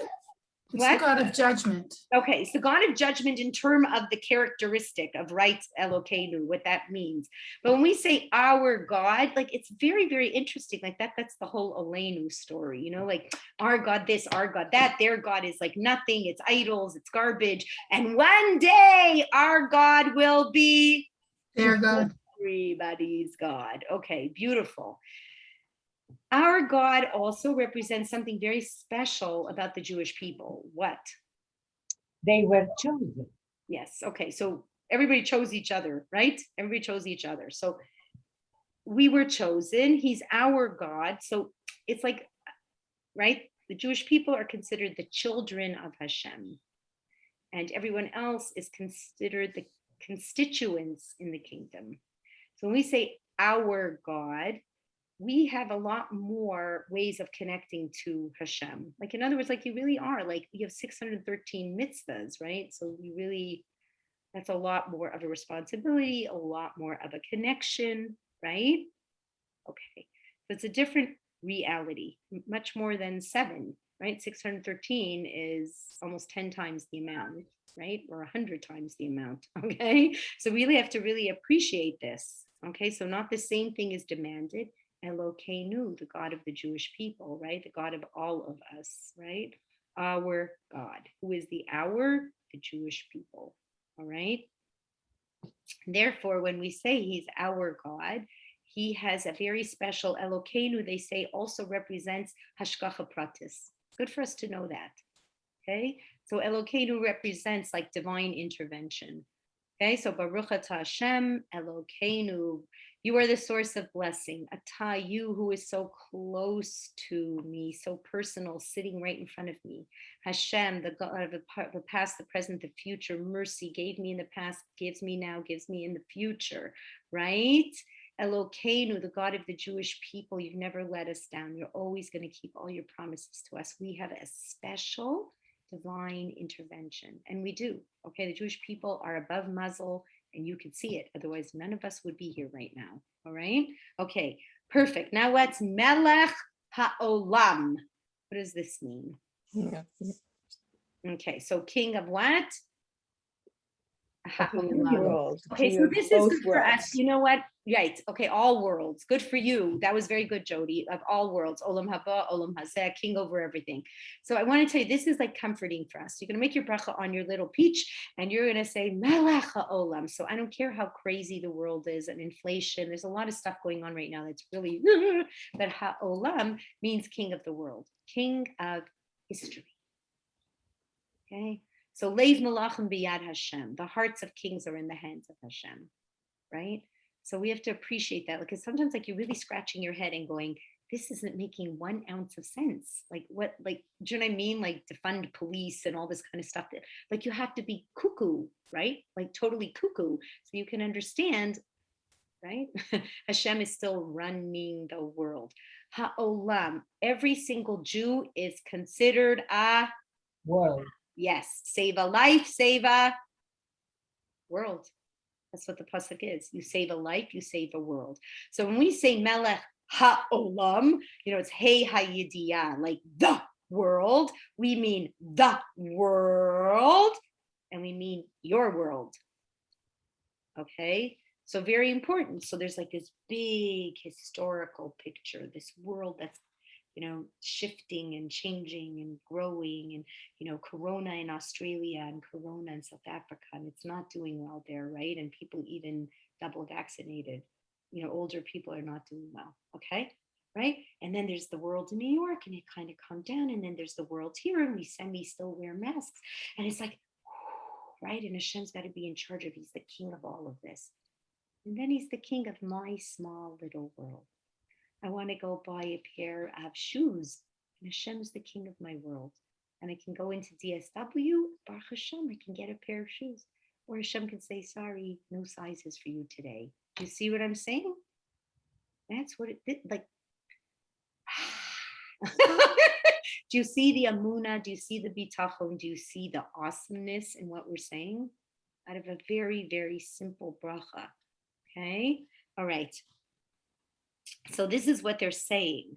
Speaker 4: it's the
Speaker 1: what?
Speaker 4: God of judgment.
Speaker 1: Okay, it's the God of judgment in terms of the characteristic of right, Elokeinu, what that means. But when we say our God, like, it's very, very interesting. Like that's the whole Aleinu story, you know, like our God this, our God that, their God is like nothing, it's idols, it's garbage. And one day our God will be
Speaker 4: Their God.
Speaker 1: everybody's God. Okay, beautiful. Our God also represents something very special about the Jewish people. What?
Speaker 2: They were chosen.
Speaker 1: Yes. Okay. So everybody chose each other, right? Everybody chose each other. So we were chosen. He's our God. So it's like, right? The Jewish people are considered the children of Hashem, and everyone else is considered the constituents in the kingdom. So when we say our God, we have a lot more ways of connecting to Hashem. Like, in other words, like, you really are, like, you have 613 mitzvahs, right? So you really, that's a lot more of a responsibility, a lot more of a connection, right? Okay, so it's a different reality, much more than 7, right? 613 is almost 10 times the amount, right? Or 100 times the amount, okay? So we really have to really appreciate this, okay? So not the same thing is demanded. Elokeinu, the God of the Jewish people, right? The God of all of us, right? Our God. Who is the our? The Jewish people, all right? Therefore, when we say he's our God, he has a very special Elokeinu, they say, also represents Hashgacha Pratis. Good for us to know that, okay? So Elokeinu represents like divine intervention. Okay, so Baruch atah Hashem, Elokeinu, you are the source of blessing. Atah, you who is so close to me, so personal, sitting right in front of me. Hashem, the God of the past, the present, the future. Mercy gave me in the past, gives me now, gives me in the future, right? Elokeinu, the God of the Jewish people, you've never let us down. You're always going to keep all your promises to us. We have a special divine intervention, and we do. Okay, the Jewish people are above muzzle, and you can see it. Otherwise, none of us would be here right now. All right. Okay, perfect. Now what's Melech Ha'olam? What does this mean?
Speaker 5: Yeah.
Speaker 1: Okay, so king of what?
Speaker 3: World.
Speaker 1: Okay,
Speaker 3: King
Speaker 1: so
Speaker 3: of
Speaker 1: this is
Speaker 3: both
Speaker 1: good for us.
Speaker 3: worlds.
Speaker 1: You know what? Right. Okay, all worlds. Good for you. That was very good, Jody. Of all worlds, Olam Haba, Olam Hazeh, king over everything. So I want to tell you, this is like comforting for us. You're going to make your bracha on your little peach, and you're going to say Melech HaOlam. So I don't care how crazy the world is and inflation. There's a lot of stuff going on right now that's really, but HaOlam means king of the world, king of history. Okay. So Leiv Malachim Biyad Hashem. The hearts of kings are in the hands of Hashem, right? So we have to appreciate that, because sometimes like you're really scratching your head and going, this isn't making 1 ounce of sense. Like what, like, do you know what I mean? Like defund police and all this kind of stuff that like you have to be cuckoo, right? Like totally cuckoo. So you can understand, right? Hashem is still running the world. Ha'olam, every single Jew is considered a
Speaker 2: World.
Speaker 1: yes, save a life, save a world. That's what the pasuk is. You save a life, you save a world. So when we say Melech Ha'olam, it's Hey Hayidiyah, like the world. We mean the world, and we mean your world. Okay, so very important. So there's like this big historical picture, this world that's shifting and changing and growing, and corona in Australia and corona in South Africa, and it's not doing well there, right? And people even double vaccinated, older people are not doing well. Okay, right? And then there's the world in New York, and it kind of calmed down, and then there's the world here, and we still wear masks, and it's like, right? And Hashem's got to be in charge of. He's the king of all of this, and then he's the king of my small little world. I want to go buy a pair of shoes, and Hashem is the king of my world. And I can go into DSW, Baruch Hashem, I can get a pair of shoes. Or Hashem can say, sorry, no sizes for you today. You see what I'm saying? That's what it did. Like, do you see the amuna? Do you see the bitachon? Do you see the awesomeness in what we're saying? Out of a very, very simple bracha. Okay? All right. So this is what they're saying,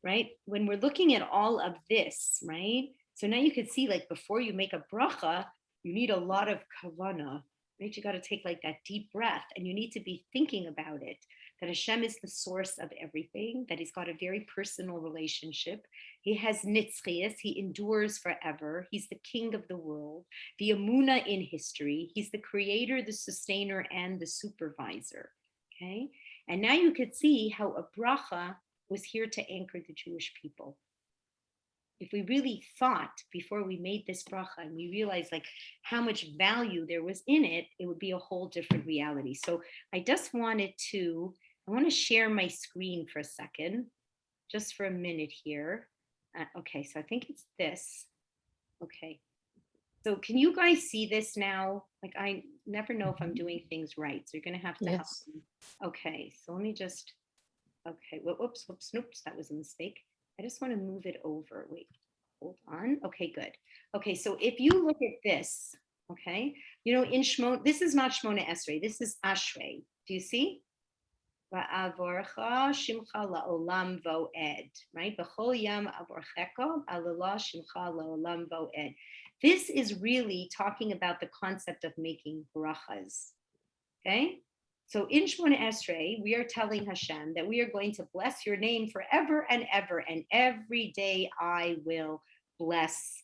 Speaker 1: right? When we're looking at all of this, right? So now you can see, like, before you make a bracha, you need a lot of kavana, right? You got to take like that deep breath, and you need to be thinking about it, that Hashem is the source of everything, that he's got a very personal relationship. He has nitzchias, he endures forever. He's the king of the world, the amuna in history. He's the creator, the sustainer, and the supervisor, okay? And now you could see how a bracha was here to anchor the Jewish people. If we really thought before we made this bracha, and we realized like how much value there was in it, it would be a whole different reality. So I just wanted to, I want to share my screen for a second, just for a minute here. Okay, so I think it's this. Okay. So can you guys see this now? Like, I never know if I'm doing things right. So you're going to have to help me. Okay, so let me just, okay, whoops, noops, that was a mistake. I just want to move it over. Wait, hold on. Okay, good. Okay, so if you look at this, okay, in Shmona, this is not Shmona Esrei, this is Ashrei. Do you see? Va'avorcha shimcha la'olam vo'ed, right? B'chol yam avorcheka alala shimcha la'olam vo'ed. This is really talking about the concept of making brachas, okay? So in Shmona Esrei, we are telling Hashem that we are going to bless your name forever and ever, and every day I will bless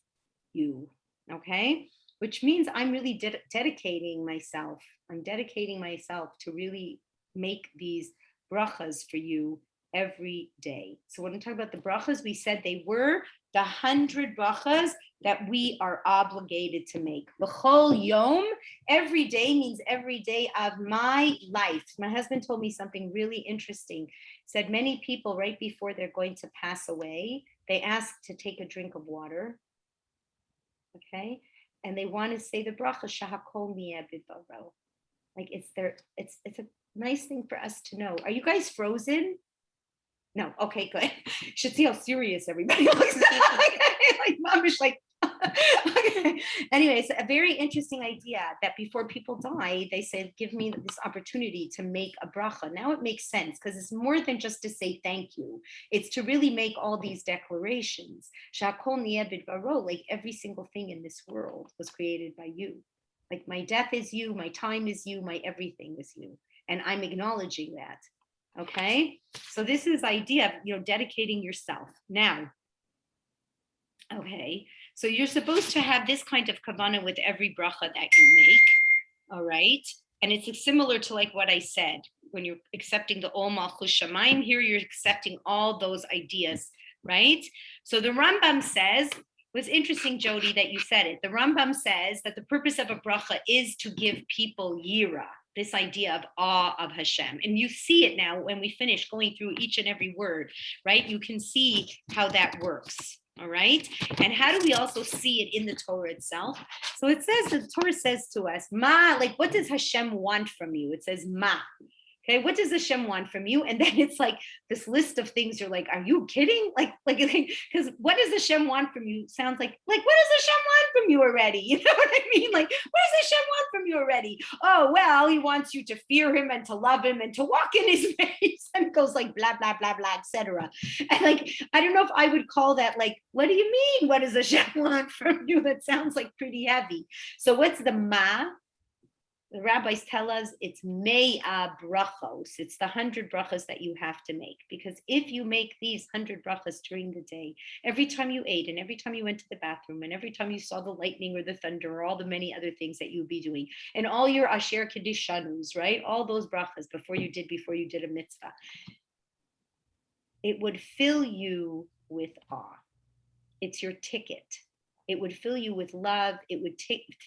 Speaker 1: you, okay? Which means I'm really dedicating myself. I'm dedicating myself to really make these brachas for you every day. So when I'm talking about the brachas, we said they were the 100 brachas that we are obligated to make. B'chol yom, every day means every day of my life. My husband told me something really interesting. He said many people right before they're going to pass away, they ask to take a drink of water, okay? And they want to say the bracha, shahakol miyeh b'dvaro. Like it's a nice thing for us to know. Are you guys frozen? No, okay, good. Should see how serious everybody looks. Like mom is like, okay. Anyways, a very interesting idea that before people die, they said, give me this opportunity to make a bracha. Now it makes sense because it's more than just to say thank you. It's to really make all these declarations. Shakol niyeh bidbaro, like every single thing in this world was created by you. Like my death is you, my time is you, my everything is you. And I'm acknowledging that. Okay, so this is idea of, dedicating yourself. Now, okay, so you're supposed to have this kind of kavanah with every bracha that you make, all right? And it's similar to like what I said, when you're accepting the Ol Malchus Shamayim, here you're accepting all those ideas, right? So the Rambam says, it was interesting, Jody, that you said it. The Rambam says that the purpose of a bracha is to give people yira, this idea of awe of Hashem. And you see it now when we finish going through each and every word, right? You can see how that works, all right? And how do we also see it in the Torah itself? So it says, the Torah says to us, ma, like what does Hashem want from you? It says ma. Okay, what does Hashem want from you? And then it's like this list of things. You're like, are you kidding? Like, because what does Hashem want from you? Sounds like what does Hashem want from you already? You know what I mean? Like, what does Hashem want from you already? Oh, well, he wants you to fear him and to love him and to walk in his ways. And it goes like blah, blah, blah, blah, etc. And like, I don't know if I would call that like, what do you mean? What does Hashem want from you? That sounds like pretty heavy. So what's the ma? The rabbis tell us it's me'a brachos. It's the 100 brachos that you have to make. Because if you make these 100 brachos during the day, every time you ate and every time you went to the bathroom and every time you saw the lightning or the thunder or all the many other things that you would be doing, and all your asher kedishanus, right? All those brachos before you did a mitzvah, it would fill you with awe. It's your ticket. It would fill you with love. It would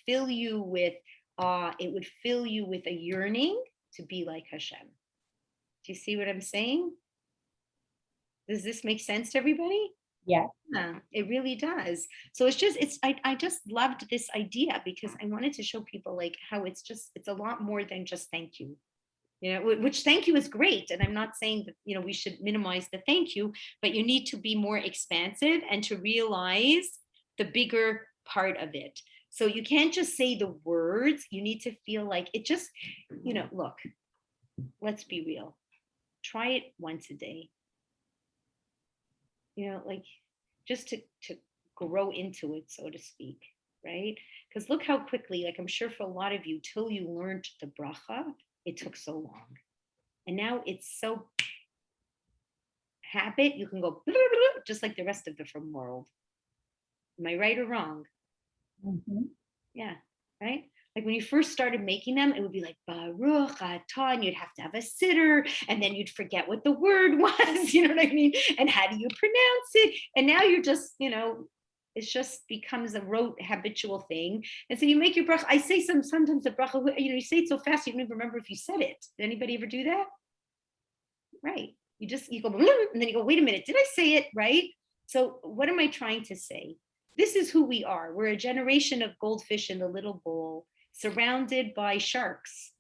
Speaker 1: fill you with it would fill you with a yearning to be like Hashem. Do you see what I'm saying? Does this make sense to everybody?
Speaker 2: Yeah.
Speaker 1: Yeah, it really does. So I just loved this idea because I wanted to show people like how it's a lot more than just thank you. Which thank you is great. And I'm not saying that, we should minimize the thank you, but you need to be more expansive and to realize the bigger part of it. So you can't just say the words, you need to feel like it just, look, let's be real. Try it once a day. Like just to grow into it, so to speak, right? Because look how quickly, like I'm sure for a lot of you, till you learned the bracha, it took so long. And now it's so habit, you can go just like the rest of the from world. Am I right or wrong?
Speaker 2: Mm-hmm.
Speaker 1: Yeah, right? Like when you first started making them, it would be like Baruch Atah, and you'd have to have a sitter, and then you'd forget what the word was, you know what I mean? And how do you pronounce it? And now you're just, it just becomes a rote habitual thing. And so you make your bracha. I say sometimes the bracha, you say it so fast you don't even remember if you said it. Did anybody ever do that? Right. You go, and then you go, wait a minute, did I say it right? So what am I trying to say? This is who we are. We're a generation of goldfish in the little bowl, surrounded by sharks.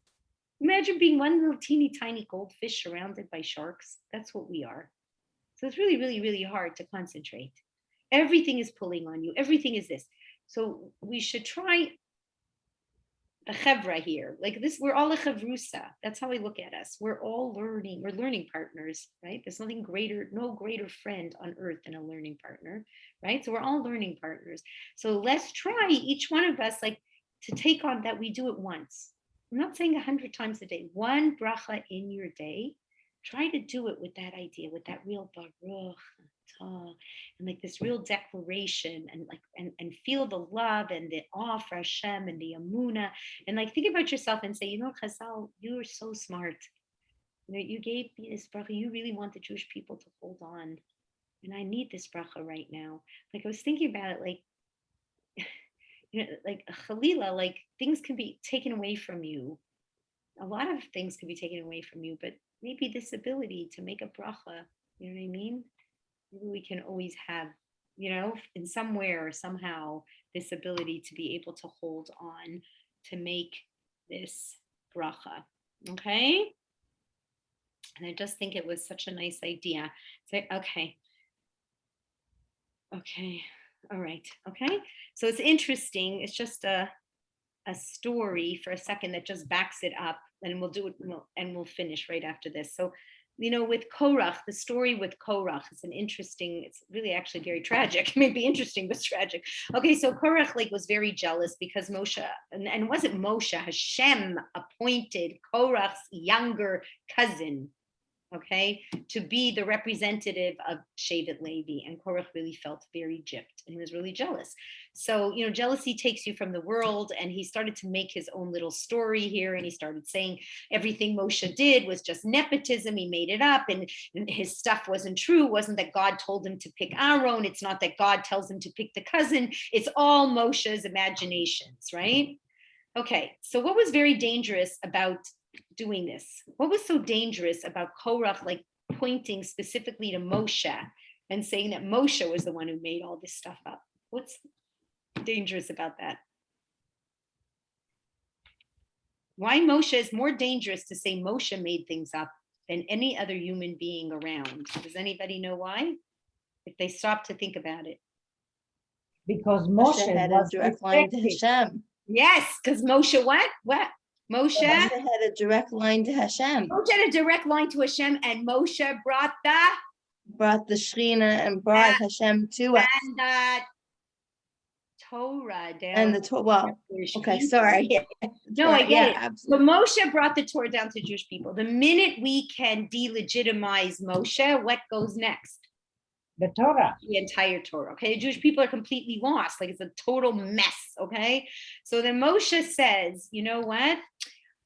Speaker 1: Imagine being one little teeny tiny goldfish surrounded by sharks. That's what we are. So it's really, really, really hard to concentrate. Everything is pulling on you. Everything is this. So we should try a chevra here. Like this, we're all a chavrusa. That's how I look at us. We're all learning. We're learning partners, right? There's no greater friend on earth than a learning partner, right? So we're all learning partners. So let's try each one of us like to take on that. We do it once. I'm not saying 100 times a day. One bracha in your day. Try to do it with that idea, with that real baruch and like this real declaration, and like and feel the love and the awe for Hashem and the amuna, and like think about yourself and say, Chazal, you are so smart. You gave me this bracha. You really want the Jewish people to hold on, and I need this bracha right now. Like I was thinking about it, like like Chalila, like things can be taken away from you. A lot of things can be taken away from you, but maybe this ability to make a bracha, you know what I mean? Maybe we can always have, in somewhere or somehow, this ability to be able to hold on, to make this bracha. Okay. And I just think it was such a nice idea. So, okay. Okay. All right. Okay. So it's interesting. It's just a story for a second that just backs it up, and we'll do it and we'll finish right after this. So, with Korach, the story with Korach is it's really actually very tragic. It may be interesting, but it's tragic. Okay, so Korach was very jealous because Moshe, and it wasn't Moshe, Hashem appointed Korach's younger cousin, okay, to be the representative of Shevet Levi, and Korach really felt very gypped, and he was really jealous. So, jealousy takes you from the world, and he started to make his own little story here, and he started saying everything Moshe did was just nepotism, he made it up, and his stuff wasn't true, wasn't that God told him to pick Aaron, it's not that God tells him to pick the cousin, it's all Moshe's imaginations, right? Okay, so what was very dangerous about doing this? What was so dangerous about Korach pointing specifically to Moshe and saying that Moshe was the one who made all this stuff up? What's dangerous about that? Why Moshe is more dangerous to say Moshe made things up than any other human being around? Does anybody know why? If they stop to think about it.
Speaker 2: Because
Speaker 3: Moshe
Speaker 2: Moshe
Speaker 3: had a
Speaker 2: was
Speaker 3: direct line to
Speaker 2: defective.
Speaker 3: Hashem.
Speaker 1: Yes, because Moshe what? Moshe
Speaker 3: Moshe had a direct line to Hashem.
Speaker 1: Moshe had a direct line to Hashem, and Moshe brought
Speaker 3: Brought the Shekhinah and brought Hashem to us.
Speaker 1: and the Torah down.
Speaker 3: And the Torah. Well, okay, sorry.
Speaker 1: No, I get it.
Speaker 3: Absolutely.
Speaker 1: So Moshe brought the Torah down to Jewish people. The minute we can delegitimize Moshe, what goes next?
Speaker 2: The Torah.
Speaker 1: The entire Torah. Okay, the Jewish people are completely lost. It's a total mess. Okay, so then Moshe says, you know what?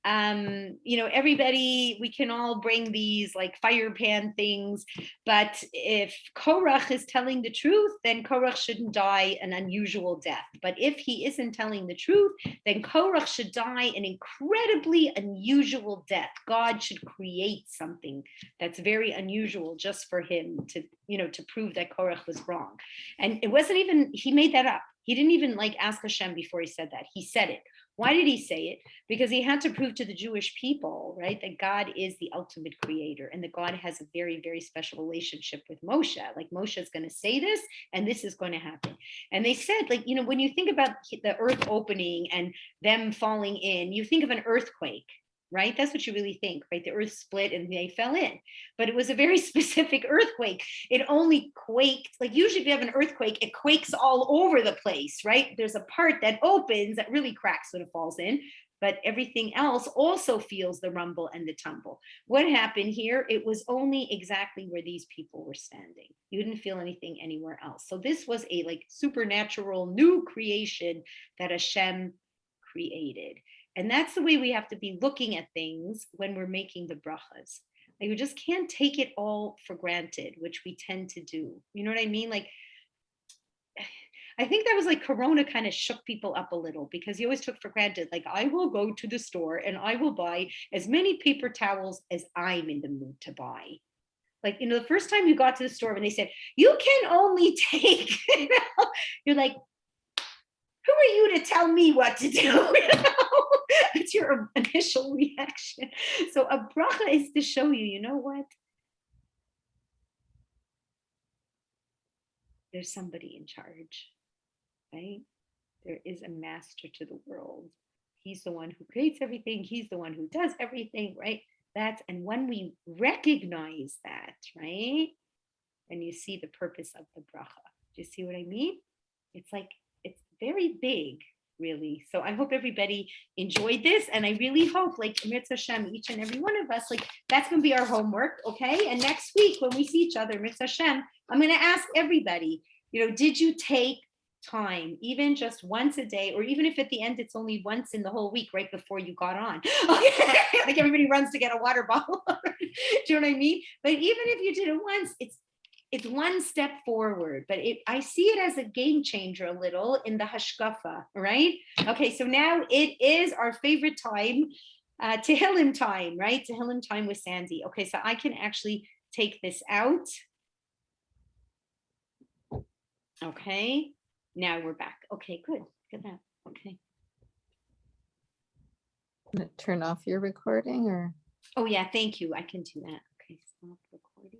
Speaker 1: Everybody, we can all bring these fire pan things, but if Korach is telling the truth, then Korach shouldn't die an unusual death. But if he isn't telling the truth, then Korach should die an incredibly unusual death. God should create something that's very unusual just for him to prove that Korach was wrong. And it wasn't even, he made that up. He didn't even ask Hashem before he said that. He said it. Why did he say it? Because he had to prove to the Jewish people, right, that God is the ultimate creator and that God has a very, very special relationship with Moshe. Moshe is going to say this and this is going to happen. And they said, when you think about the earth opening and them falling in, you think of an earthquake, right? That's what you really think, right? The earth split and they fell in, but it was a very specific earthquake. It only quaked, usually if you have an earthquake, it quakes all over the place, right? There's a part that opens that really cracks when it falls in, but everything else also feels the rumble and the tumble. What happened here? It was only exactly where these people were standing. You didn't feel anything anywhere else. So this was a supernatural new creation that Hashem created. And that's the way we have to be looking at things when we're making the brachas. We just can't take it all for granted, which we tend to do. You know what I mean? I think that was Corona kind of shook people up a little because you always took for granted, I will go to the store and I will buy as many paper towels as I'm in the mood to buy. The first time you got to the store and they said, you can only take, you're like, who are you to tell me what to do? That's your initial reaction. So a bracha is to show you, you know what? There's somebody in charge, right? There is a master to the world. He's the one who creates everything. He's the one who does everything, right? And when we recognize that, right? And you see the purpose of the bracha. Do you see what I mean? It's very big, really. So I hope everybody enjoyed this. And I really hope, Mitzvah Hashem, each and every one of us, that's going to be our homework, okay? And next week, when we see each other, Mitzvah Hashem, I'm going to ask everybody, did you take time, even just once a day, or even if at the end it's only once in the whole week, right before you got on? Okay. Everybody runs to get a water bottle. Do you know what I mean? But even if you did it once, it's one step forward, but I see it as a game changer a little in the hashkafa, right? Okay, so now it is our favorite time, Tehillim time, right? Tehillim time with Sandy. Okay, so I can actually take this out. Okay, now we're back. Okay, good. Look at that. Okay.
Speaker 5: Turn off your recording or?
Speaker 1: Oh, yeah, thank you. I can do that.